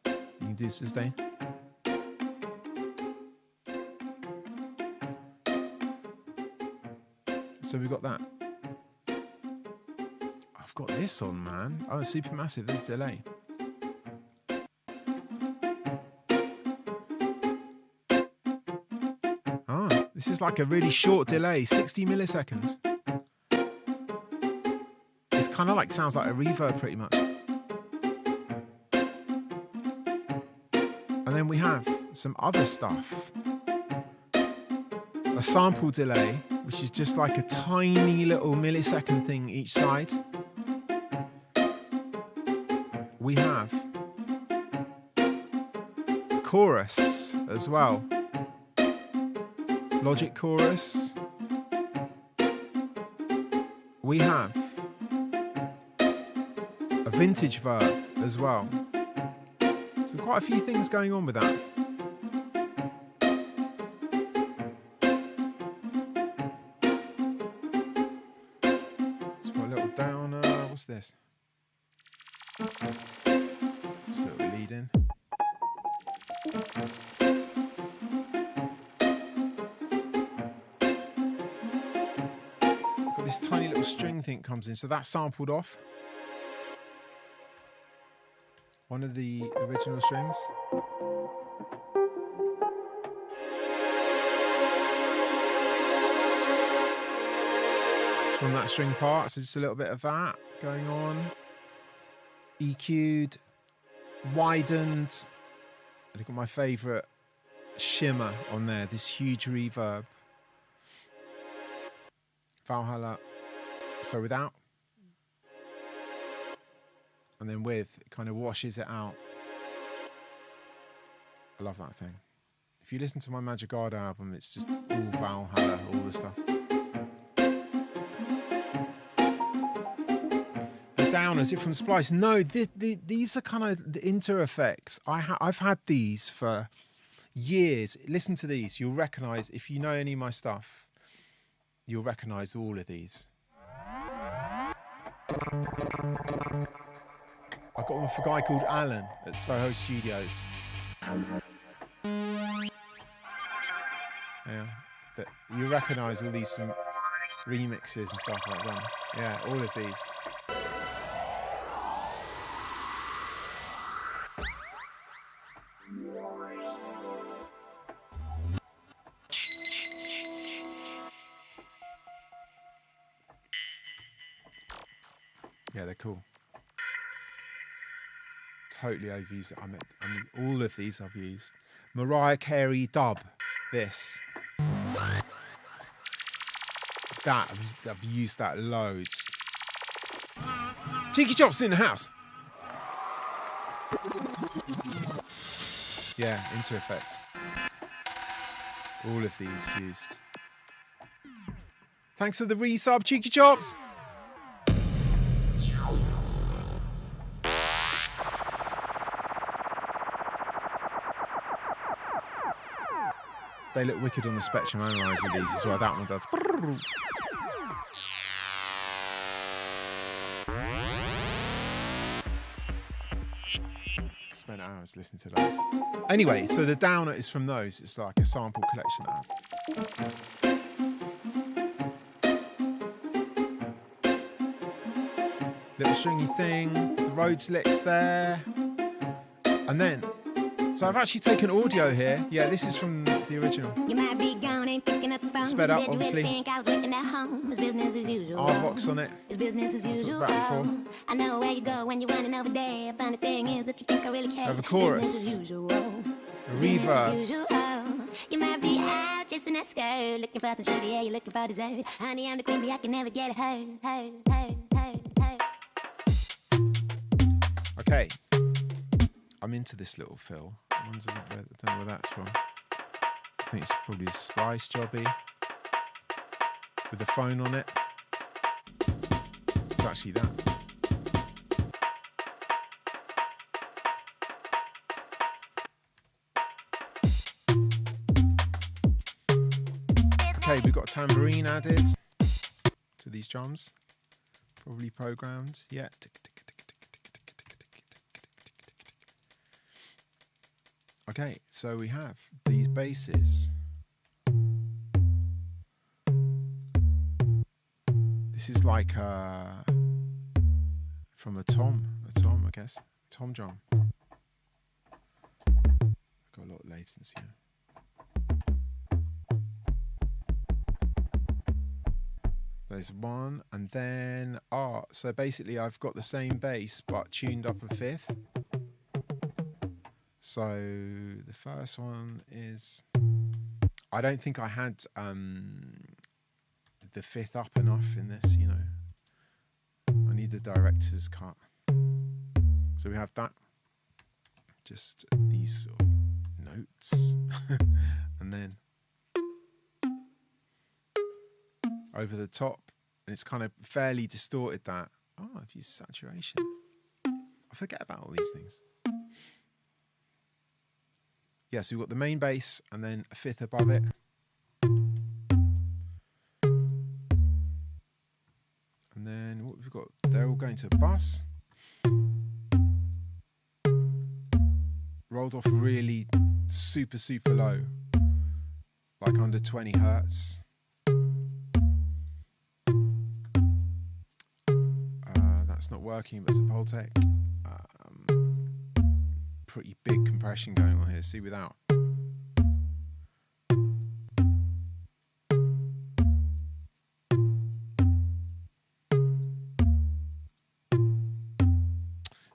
You can do sustain. So we've got that. I've got this on, man. Oh, super massive. There's delay. Ah, this is like a really short delay, 60 milliseconds. It's kind of like, sounds like a reverb pretty much. And then we have some other stuff. A sample delay, which is just like a tiny little millisecond thing each side. We have chorus as well. Logic chorus. We have a vintage verb as well. So quite a few things going on with that. What's this? Just a little lead in. Got this tiny little string thing comes in, so that's sampled off. One of the original strings. From that string part, so just a little bit of that going on. EQ'd, widened. Look at my favourite shimmer on there, this huge reverb. Valhalla, so without. And then with, it kind of washes it out. I love that thing. If you listen to my Magic Art album, it's just all Valhalla, all the stuff. Downers, it from Splice. No, these are kind of the inter effects. I've had these for years. Listen to these. You'll recognise, if you know any of my stuff, you'll recognise all of these. I got them off a guy called Alan at Soho Studios. Yeah, you recognise all these from remixes and stuff like that. Yeah, all of these. Yeah, they're cool. Totally overused. I mean, all of these I've used. Mariah Carey dub. This. That, I've used that loads. Cheeky Chops in the house. Yeah, inter effects. All of these used. Thanks for the resub, Cheeky Chops. They look wicked on the Spectrum Analyzer, these as well. That one does. Spent hours listening to those. Anyway, so the downer is from those. It's like a sample collection app. Little stringy thing. The Rhodes licks there. And then, so I've actually taken audio here. Yeah, this is from the original. You might be gone, ain't picking up the phone. Sped up, Did you really obviously. think I was waiting at home? It's business as usual. Arvox on it. It's business as usual. talked about before. I know where you go when you're running over there. Funny thing is, if you think I really care, Have a it's chorus. business as usual. A It's business as reverb. usual. You might be out chasing that skirt, looking for some sugar, yeah, you're looking for dessert. Honey, I'm the queen bee, I can never get it hurt. Okay. I'm into this little fill. I don't know where that's from. I think it's probably a Spice jobby with a phone on it. It's actually that. Okay, we've got a tambourine added to these drums. Probably programmed. Yeah. Okay, so we have these basses. This is like from a tom, I guess. Tom drum. Got a lot of latency here. There's one, and then so basically I've got the same bass but tuned up a fifth. So the first one is, I don't think I had the fifth up enough in this, you know. I need the director's cut. So we have that, just these sort of notes, and then over the top, and it's kind of fairly distorted that. Oh, I've used saturation. I forget about all these things. Yeah, so we've got the main bass and then a fifth above it. And then what we've got, they're all going to a bus. Rolled off really super, super low, like under 20 hertz. That's not working, but it's a Pultec. Pretty big compression going on here. See without.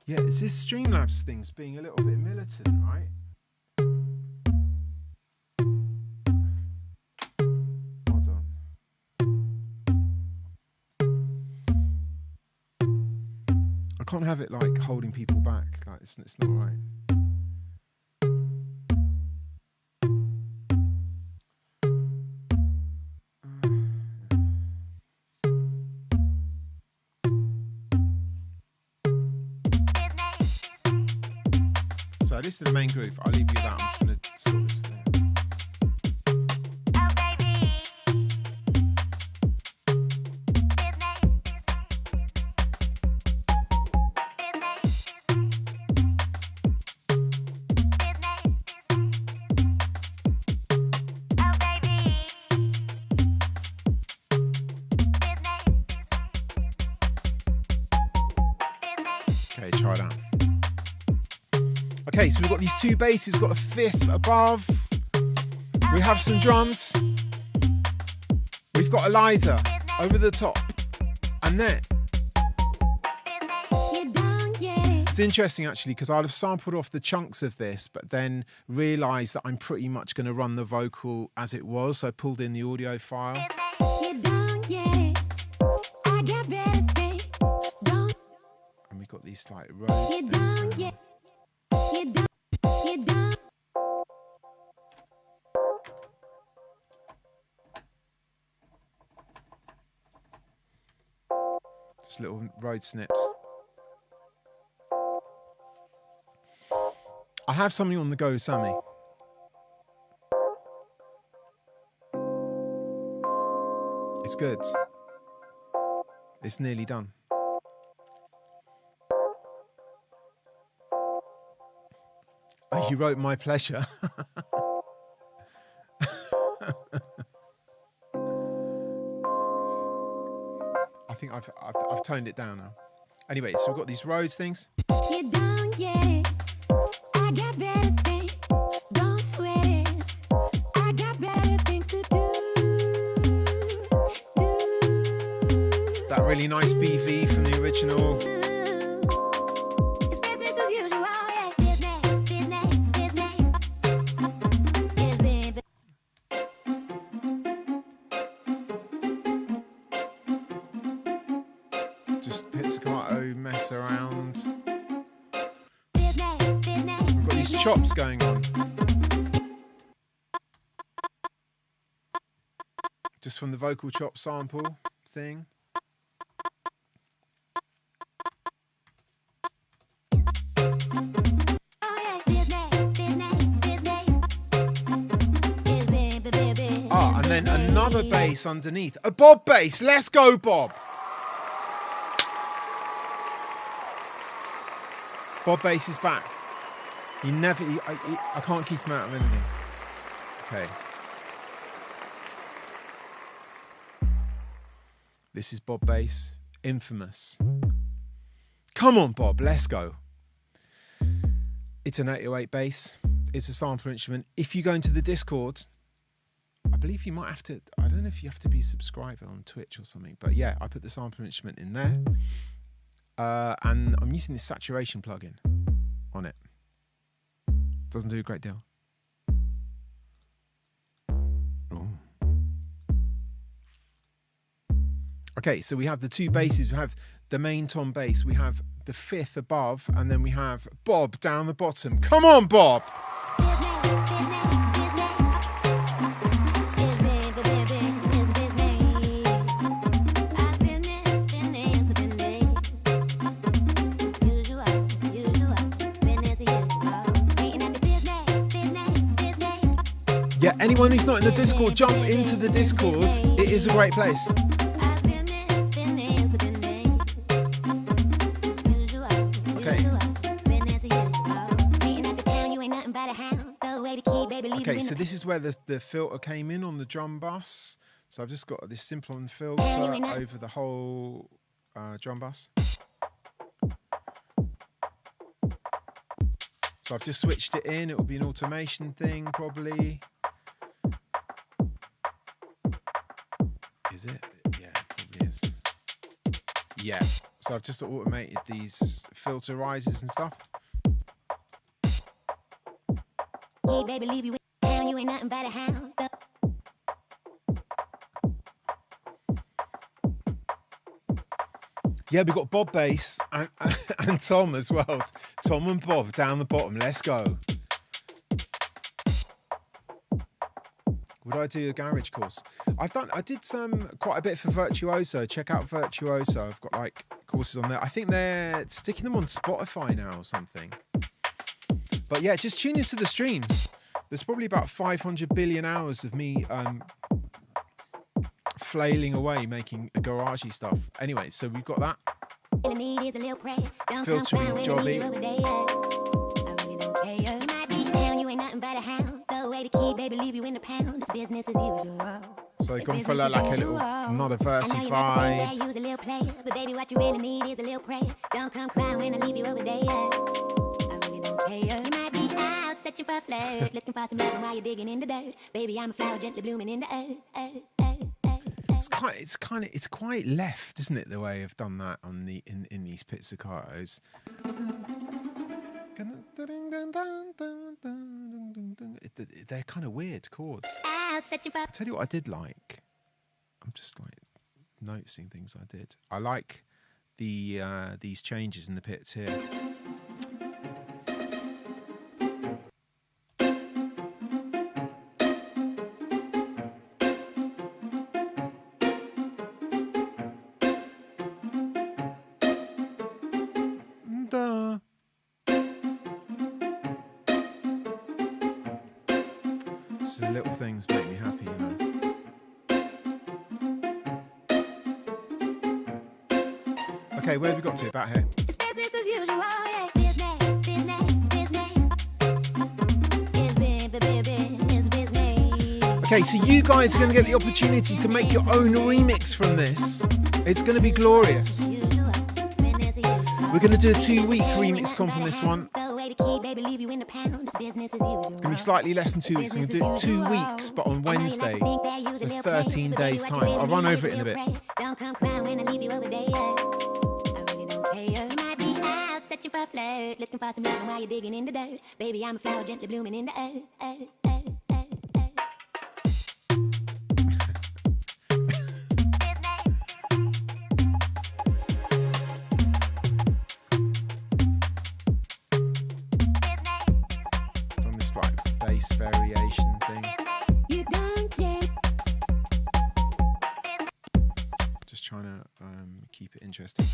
Yeah, it's this Streamlabs thing's being a little bit militant, right? Hold on. I can't have it like holding people back. Like it's not right. So this is the main groove. I'll leave you that. I'm just going to sort this thing. Okay, try that. Okay, so we've got these two basses, got a fifth above. We have some drums. We've got Eliza over the top. And then it's interesting actually, because I'd have sampled off the chunks of this, but then realised that I'm pretty much going to run the vocal as it was. So I pulled in the audio file. And we got these like rows things going on. Just little road snips. I have something on the go, Sammy. It's good. It's nearly done. Oh, you wrote My Pleasure. I think I've toned it down now. Anyway, so we've got these roads things. You don't get it. I got better things. Don't sweat it. I really nice BV from the original. It's business as usual, yeah. Business. Just pizzicato mess around. Business. We've got these chops going on. Just from the vocal chop sample thing. Ah, and then another bass underneath. A Bob bass. Let's go, Bob. Bob bass is back. I can't keep him out of anything. Okay. This is Bob bass. Infamous. Come on, Bob. Let's go. It's an 808 bass. It's a sampler instrument. If you go into the Discord, I believe you might have to, I don't know if you have to be a subscriber on Twitch or something, but yeah, I put the sampler instrument in there. And I'm using this saturation plugin on it. Doesn't do a great deal. Ooh. Okay, so we have the two basses. We have the main tom bass. We have the fifth above, and then we have Bob down the bottom. Come on, Bob! Yeah, anyone who's not in the Discord, jump into the Discord. It is a great place. Okay, so this is where the filter came in on the drum bus. So I've just got this simple-on filter over the whole drum bus. So I've just switched it in. It will be an automation thing, probably. Is it? Yeah, it probably is. Yeah. So I've just automated these filter rises and stuff. Hey, baby, leave you down. You ain't nothing but a hound. Yeah, we've got Bob bass and Tom as well. Tom and Bob down the bottom. Let's go. Would I do a garage course? I did quite a bit for Virtuoso. Check out Virtuoso. I've got like courses on there. I think they're sticking them on Spotify now or something. But yeah, just tune into the streams. There's probably about 500 billion hours of me flailing away making garagey stuff. Anyway, so we've got that. Filtering jobby. So they've gone for like a little, not a versy vibe. But baby, what you really need is a little prayer. Don't come crying when I leave you over there. I really don't care. You might be out searching for a flirt, looking for some love while you're digging in the dirt. Baby, I'm a flower gently blooming in the earth. It's quite left, isn't it? The way I've done that on in these pizzicatos. They're kind of weird chords. I'll tell you what I did like. I'm just like noticing things I did. I like these changes in the pits here. The little things make me happy, you know. Okay, where have we got to? About here. It's business as usual, yeah. Business. It's business. Okay, so you guys are going to get the opportunity to make your own remix from this. It's going to be glorious. We're going to do a 2-week remix comp on this one. pay the key, baby, leave you in the pound. It's business as usual. It's going to be slightly less than 2 weeks. I'm going to do it 2 weeks, but on Wednesday. So 13 days' time. I'll run over it in a bit. Don't come crying when I leave you over there. I really don't care. You might be out searching for a flirt, looking for some love while you're digging in the dirt. Baby, I'm a flower gently blooming in the earth. Bass variation thing. You don't get. Just trying to keep it interesting.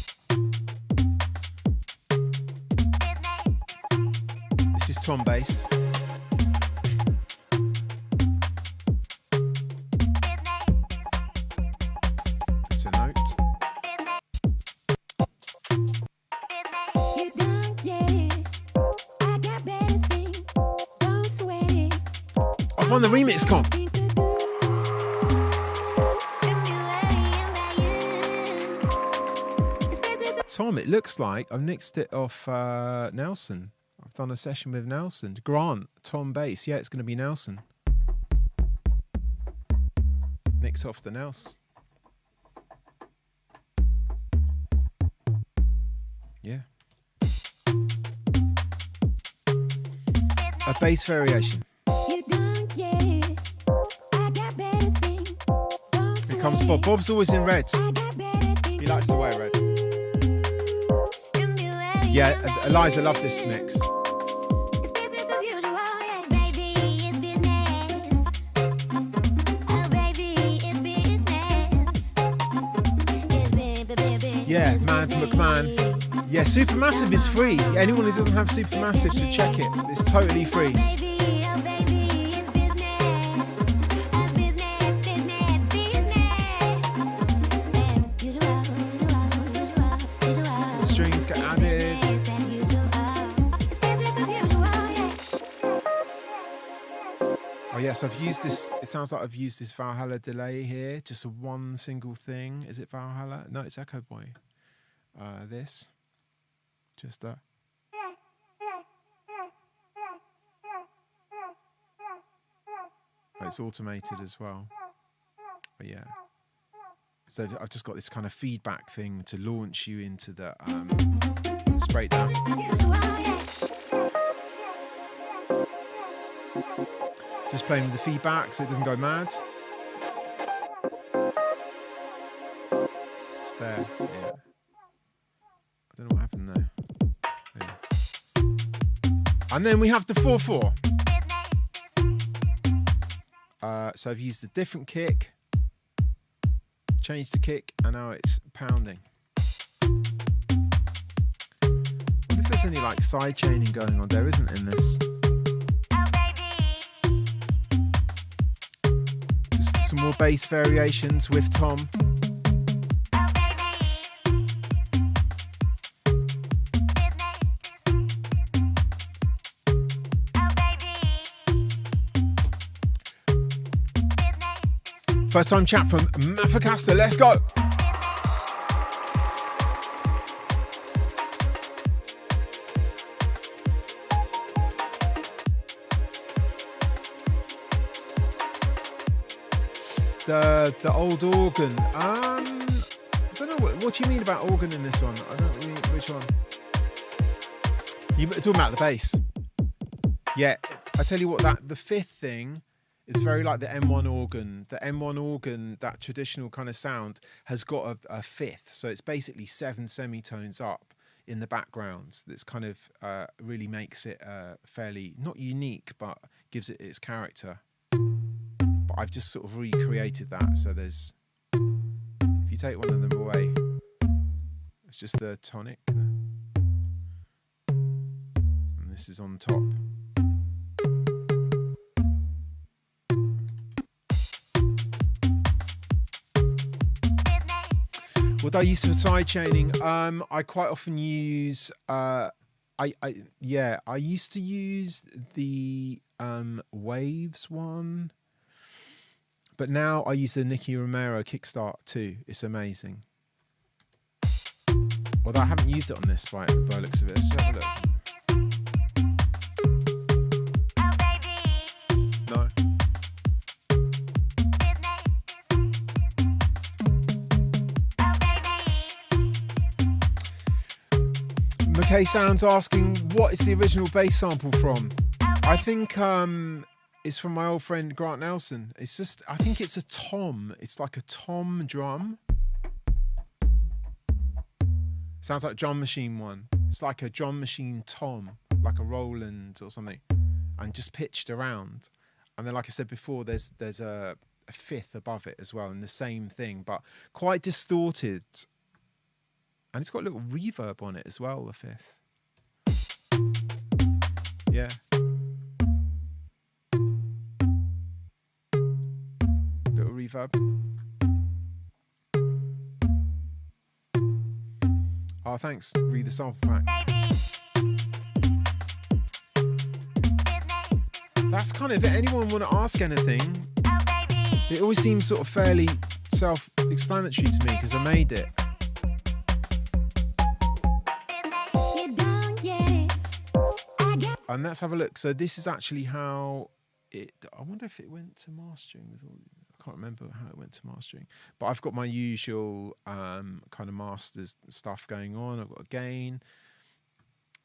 This is tom bass. It's a note. You don't get it. I got better things. Don't sweat it. I've won the remix comp. Tom, it looks like I've nixed it off Nelson. I've done a session with Nelson. Grant, Tom bass. Yeah, it's going to be Nelson. Nix off the Nels. Yeah. A bass variation. Here comes Bob. Bob's always in red. He likes to wear red. Yeah, Eliza loved this mix. Yeah, Man to McMahon. Yeah, Supermassive is free. Anyone who doesn't have Supermassive should check it. It's totally free. The strings get added. Oh yes, I've used this. It sounds like I've used this Valhalla delay here. Just a one single thing. Is it Valhalla? No, it's Echo Boy. This. Just that. Oh, it's automated as well. But yeah. So I've just got this kind of feedback thing to launch you into the this breakdown. Just playing with the feedback so it doesn't go mad. It's there, yeah. I don't know what happened there. And then we have the 4/4. So I've used a different kick, changed the kick, and now it's pounding. I wonder if there's any like side chaining going on. There isn't in this. Just some more bass variations with Tom. First time chat from Mafakasta. Let's go. The old organ. I don't know what do you mean about organ in this one? I don't really which one. You're talking about the bass. Yeah, I tell you what, the fifth thing. It's very like the M1 organ. The M1 organ, that traditional kind of sound, has got a fifth. So it's basically 7 semitones up in the background. That's kind of really makes it fairly, not unique, but gives it its character. But I've just sort of recreated that. So there's, if you take one of them away, it's just the tonic. And this is on top. What I use for side chaining, I quite often use. I used to use the Waves one, but now I use the Nicky Romero Kickstart too. It's amazing. Although I haven't used it on this by the looks of it. Let's have a look. K Sound's asking, what is the original bass sample from? I think it's from my old friend Grant Nelson. It's just, I think it's a tom. It's like a tom drum. Sounds like a drum machine one. It's like a drum machine tom, like a Roland or something, and just pitched around. And then, like I said before, there's a fifth above it as well, and the same thing, but quite distorted. And it's got a little reverb on it as well, the fifth. Yeah. Little reverb. Oh, thanks. Read the sample pack. That's kind of it. Anyone want to ask anything? It always seems sort of fairly self-explanatory to me because I made it. And let's have a look. So this is actually how it... I wonder if it went to mastering with all... I can't remember how it went to mastering, but I've got my usual kind of masters stuff going on. I've got a gain.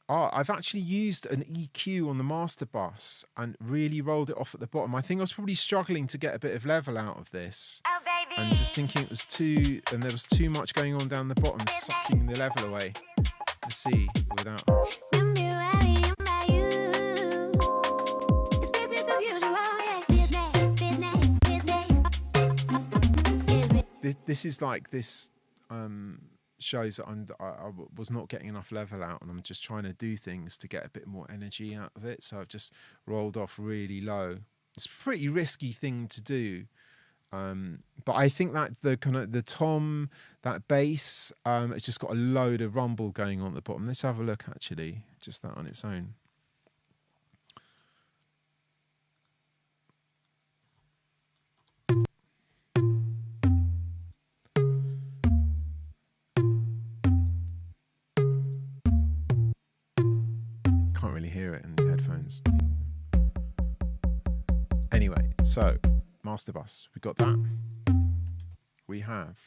Oh, I've actually used an EQ on the master bus and really rolled it off at the bottom. I think I was probably struggling to get a bit of level out of this, and just thinking it was too, and there was too much going on down the bottom, sucking the level away. Let's see without. This is like this shows that I was not getting enough level out, and I'm just trying to do things to get a bit more energy out of it. So I've just rolled off really low. It's a pretty risky thing to do, but I think that the kind of the tom, that bass, it's just got a load of rumble going on at the bottom. Let's have a look actually, just that on its own. Can't really hear it in the headphones. Anyway, so master bus, we got that. We have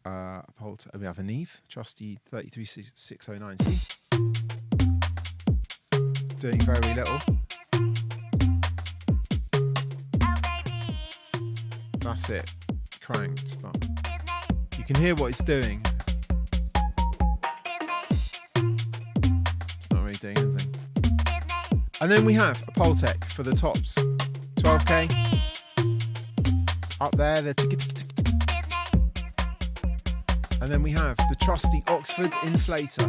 we have a Neve, trusty 33609C, doing very little. That's it, cranked, but you can hear what it's doing. Doing anything. And then we have a Poltec for the tops, 12k up there, the tick. And then we have the trusty Oxford inflator.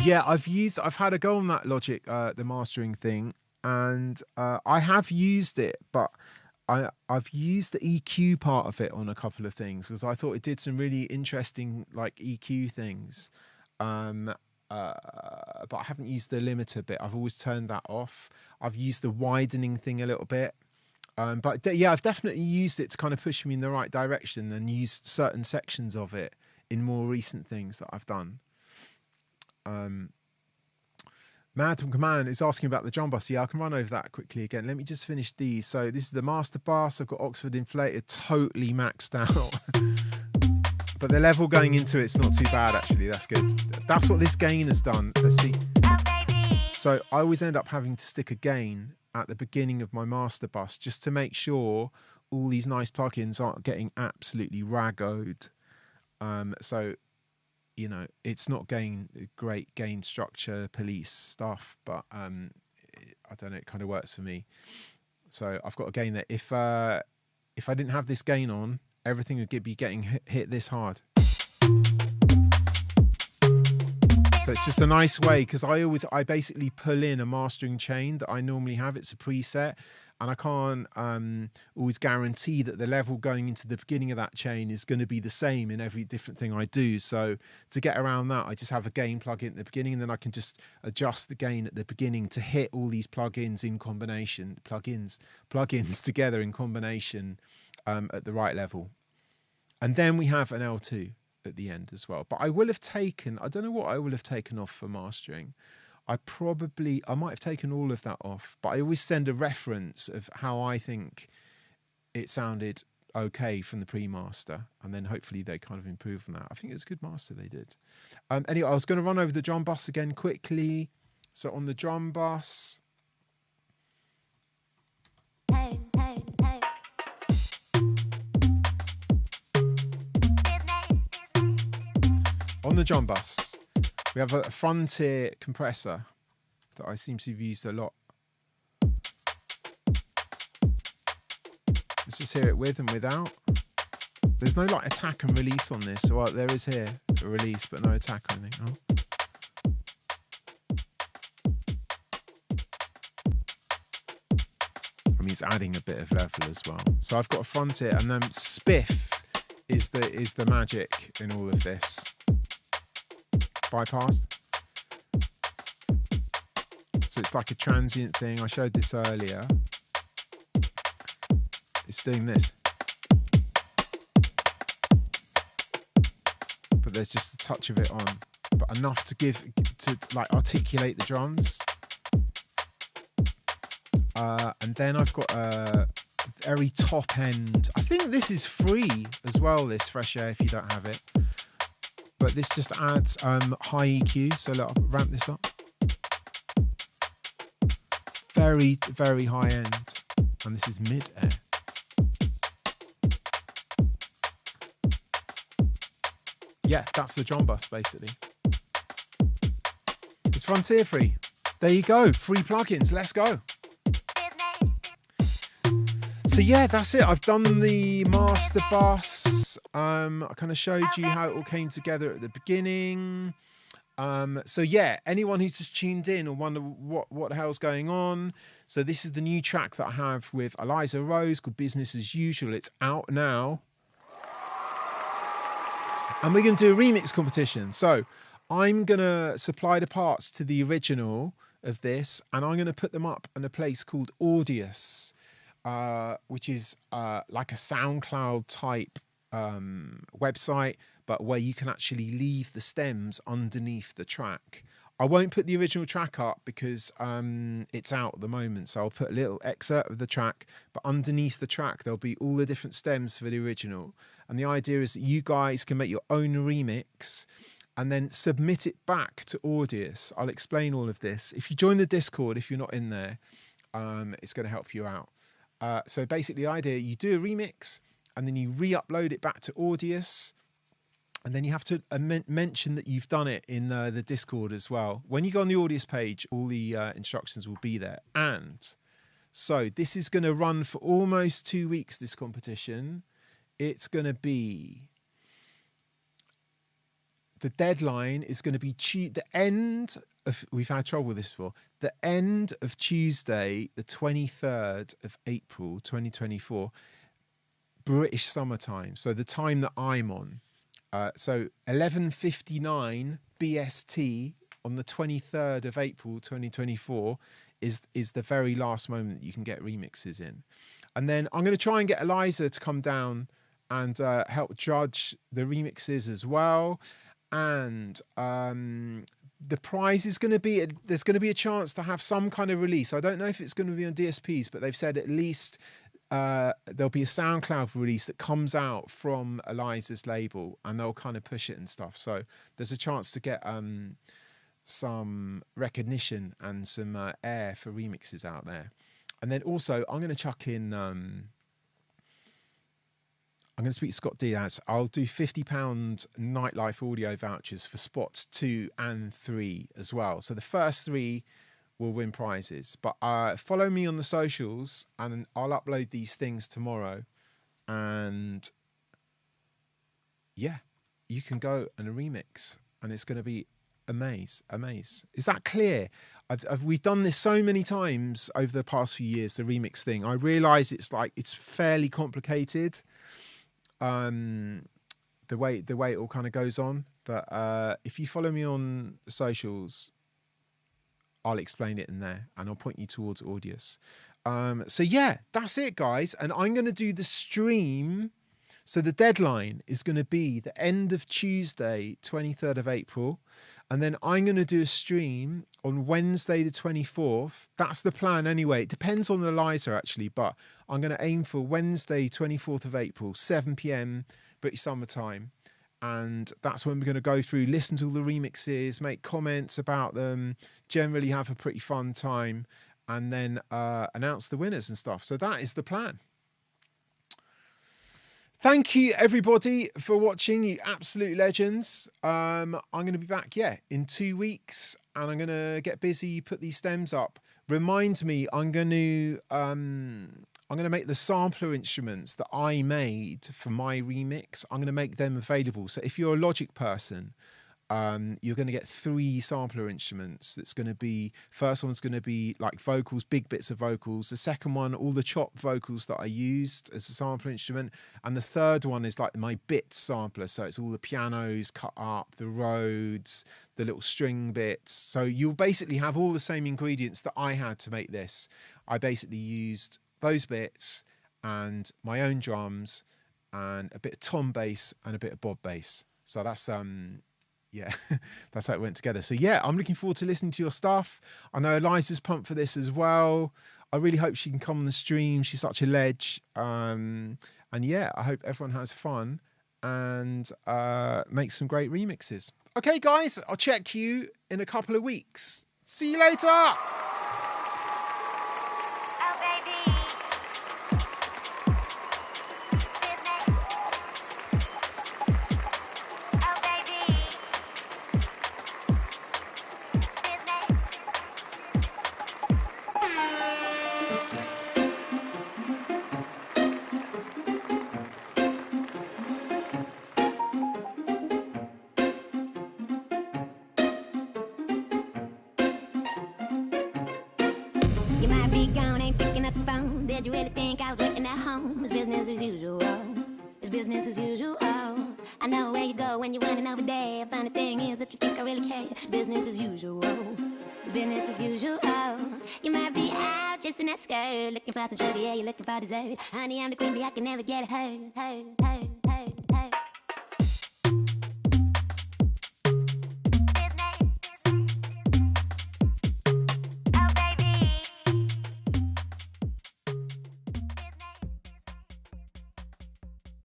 Yeah, I've had a go on that Logic, the mastering thing, and I have used it, but I've used the EQ part of it on a couple of things because I thought it did some really interesting like EQ things, but I haven't used the limiter bit. I've always turned that off. I've used the widening thing a little bit, but yeah, I've definitely used it to kind of push me in the right direction and used certain sections of it in more recent things that I've done. Mad from Command is asking about the drum bus. Yeah, I can run over that quickly again. Let me just finish these. So this is the master bus. I've got Oxford inflated, totally maxed out. But the level going into it's not too bad, actually. That's good. That's what this gain has done. Let's see. So I always end up having to stick a gain at the beginning of my master bus just to make sure all these nice plugins aren't getting absolutely ragoed. So... you know, it's not great gain structure police stuff, but I don't know, it kind of works for me. So I've got a gain that if I didn't have this gain on, everything would be getting hit this hard. So it's just a nice way, because I basically pull in a mastering chain that I normally have. It's a preset, and I can't always guarantee that the level going into the beginning of that chain is going to be the same in every different thing I do. So to get around that, I just have a gain plugin at the beginning, and then I can just adjust the gain at the beginning to hit all these plugins in combination, plugins together in combination at the right level. And then we have an L2 at the end as well. But I will have taken, I don't know what I will have taken off for mastering. I might have taken all of that off, but I always send a reference of how I think it sounded okay from the pre-master, and then hopefully they kind of improve on that. I think it was a good master they did. Anyway, I was going to run over the drum bus again quickly. So on the drum bus, Hey, hey, hey. on the drum bus, we have a Frontier compressor that I seem to have used a lot. Let's just hear it with and without. There's no like attack and release on this. Well, there is here a release, but no attack or anything. Oh. I mean, it's adding a bit of level as well. So I've got a Frontier, and then Spiff is the magic in all of this. Bypassed. So it's like a transient thing. I showed this earlier. It's doing this. But there's just a touch of it on. But enough to like articulate the drums. And then I've got a very top end. I think this is free as well, this Fresh Air, if you don't have it. But this just adds high EQ. So I'll ramp this up. Very, very high end. And this is mid air. Yeah, that's the drum bus basically. It's Frontier free. There you go. Free plugins. Let's go. So yeah, that's it. I've done the master bus. I kind of showed you how it all came together at the beginning. So yeah, anyone who's just tuned in or wonder what the hell's going on. So this is the new track that I have with Eliza Rose called Business as Usual. It's out now. And we're going to do a remix competition. So I'm going to supply the parts to the original of this, and I'm going to put them up in a place called Audius, which is like a SoundCloud type website, but where you can actually leave the stems underneath the track. I won't put the original track up because it's out at the moment, so I'll put a little excerpt of the track, but underneath the track there'll be all the different stems for the original. And the idea is that you guys can make your own remix and then submit it back to Audius. I'll explain all of this. If you join the Discord, if you're not in there, it's going to help you out. So basically the idea, you do a remix and then you re-upload it back to Audius, and then you have to mention that you've done it in the Discord as well. When you go on the Audius page, all the instructions will be there. And so this is going to run for almost 2 weeks, this competition. It's going to be... The deadline is going to be the end of... We've had trouble with this before. The end of Tuesday, the 23rd of April, 2024, British summertime. So the time that I'm on. So 11:59 BST on the 23rd of April 2024 is the very last moment that you can get remixes in. And then I'm going to try and get Eliza to come down and help judge the remixes as well. And the prize is going to be, there's going to be a chance to have some kind of release. I don't know if it's going to be on DSPs, but they've said at least there'll be a SoundCloud release that comes out from Eliza's label, and they'll kind of push it and stuff. So there's a chance to get some recognition and some air for remixes out there. And then also I'm going to chuck in, I'm going to speak to Scott Diaz. I'll do £50 nightlife audio vouchers for spots 2 and 3 as well. So the first 3 will win prizes. But follow me on the socials and I'll upload these things tomorrow. And yeah, you can go and remix, and it's going to be amaze. Is that clear? We've done this so many times over the past few years, the remix thing. I realise it's fairly complicated. The way it all kind of goes on, but if you follow me on socials, I'll explain it in there and I'll point you towards Audius. So yeah, that's it, guys. And I'm going to do the stream So the deadline is going to be the end of Tuesday, 23rd of April. And then I'm going to do a stream on Wednesday, the 24th. That's the plan anyway. It depends on Eliza, actually. But I'm going to aim for Wednesday, 24th of April, 7 p.m. British Summer Time. And that's when we're going to go through, listen to all the remixes, make comments about them, generally have a pretty fun time, and then announce the winners and stuff. So that is the plan. Thank you, everybody, for watching, you absolute legends. I'm going to be back, in 2 weeks, and I'm going to get busy, put these stems up. Remind me, I'm going to make the sampler instruments that I made for my remix. I'm going to make them available. So if you're a Logic person, you're going to get 3 sampler instruments. That's going to be, first one's going to be like vocals, big bits of vocals. The second one, all the chopped vocals that I used as a sampler instrument. And the third one is like my bits sampler. So it's all the pianos cut up, the Rhodes, the little string bits. So you'll basically have all the same ingredients that I had to make this. I basically used those bits and my own drums and a bit of tom bass and a bit of bob bass. So that's that's how it went together. So I'm looking forward to listening to your stuff. I know Eliza's pumped for this as well. I really hope she can come on the stream. She's such a ledge. And I hope everyone has fun and make some great remixes. Okay, guys, I'll check you in a couple of weeks. See you later. You might be gone, ain't picking up the phone. Did you really think I was waiting at home? It's business as usual. It's business as usual. I know where you go when you're running over there. Funny thing is that you think I really care. It's business as usual. It's business as usual. You might be out just in that skirt, looking for some sugar, yeah, you're looking for dessert. Honey, I'm the queen bee, I can never get it hurt.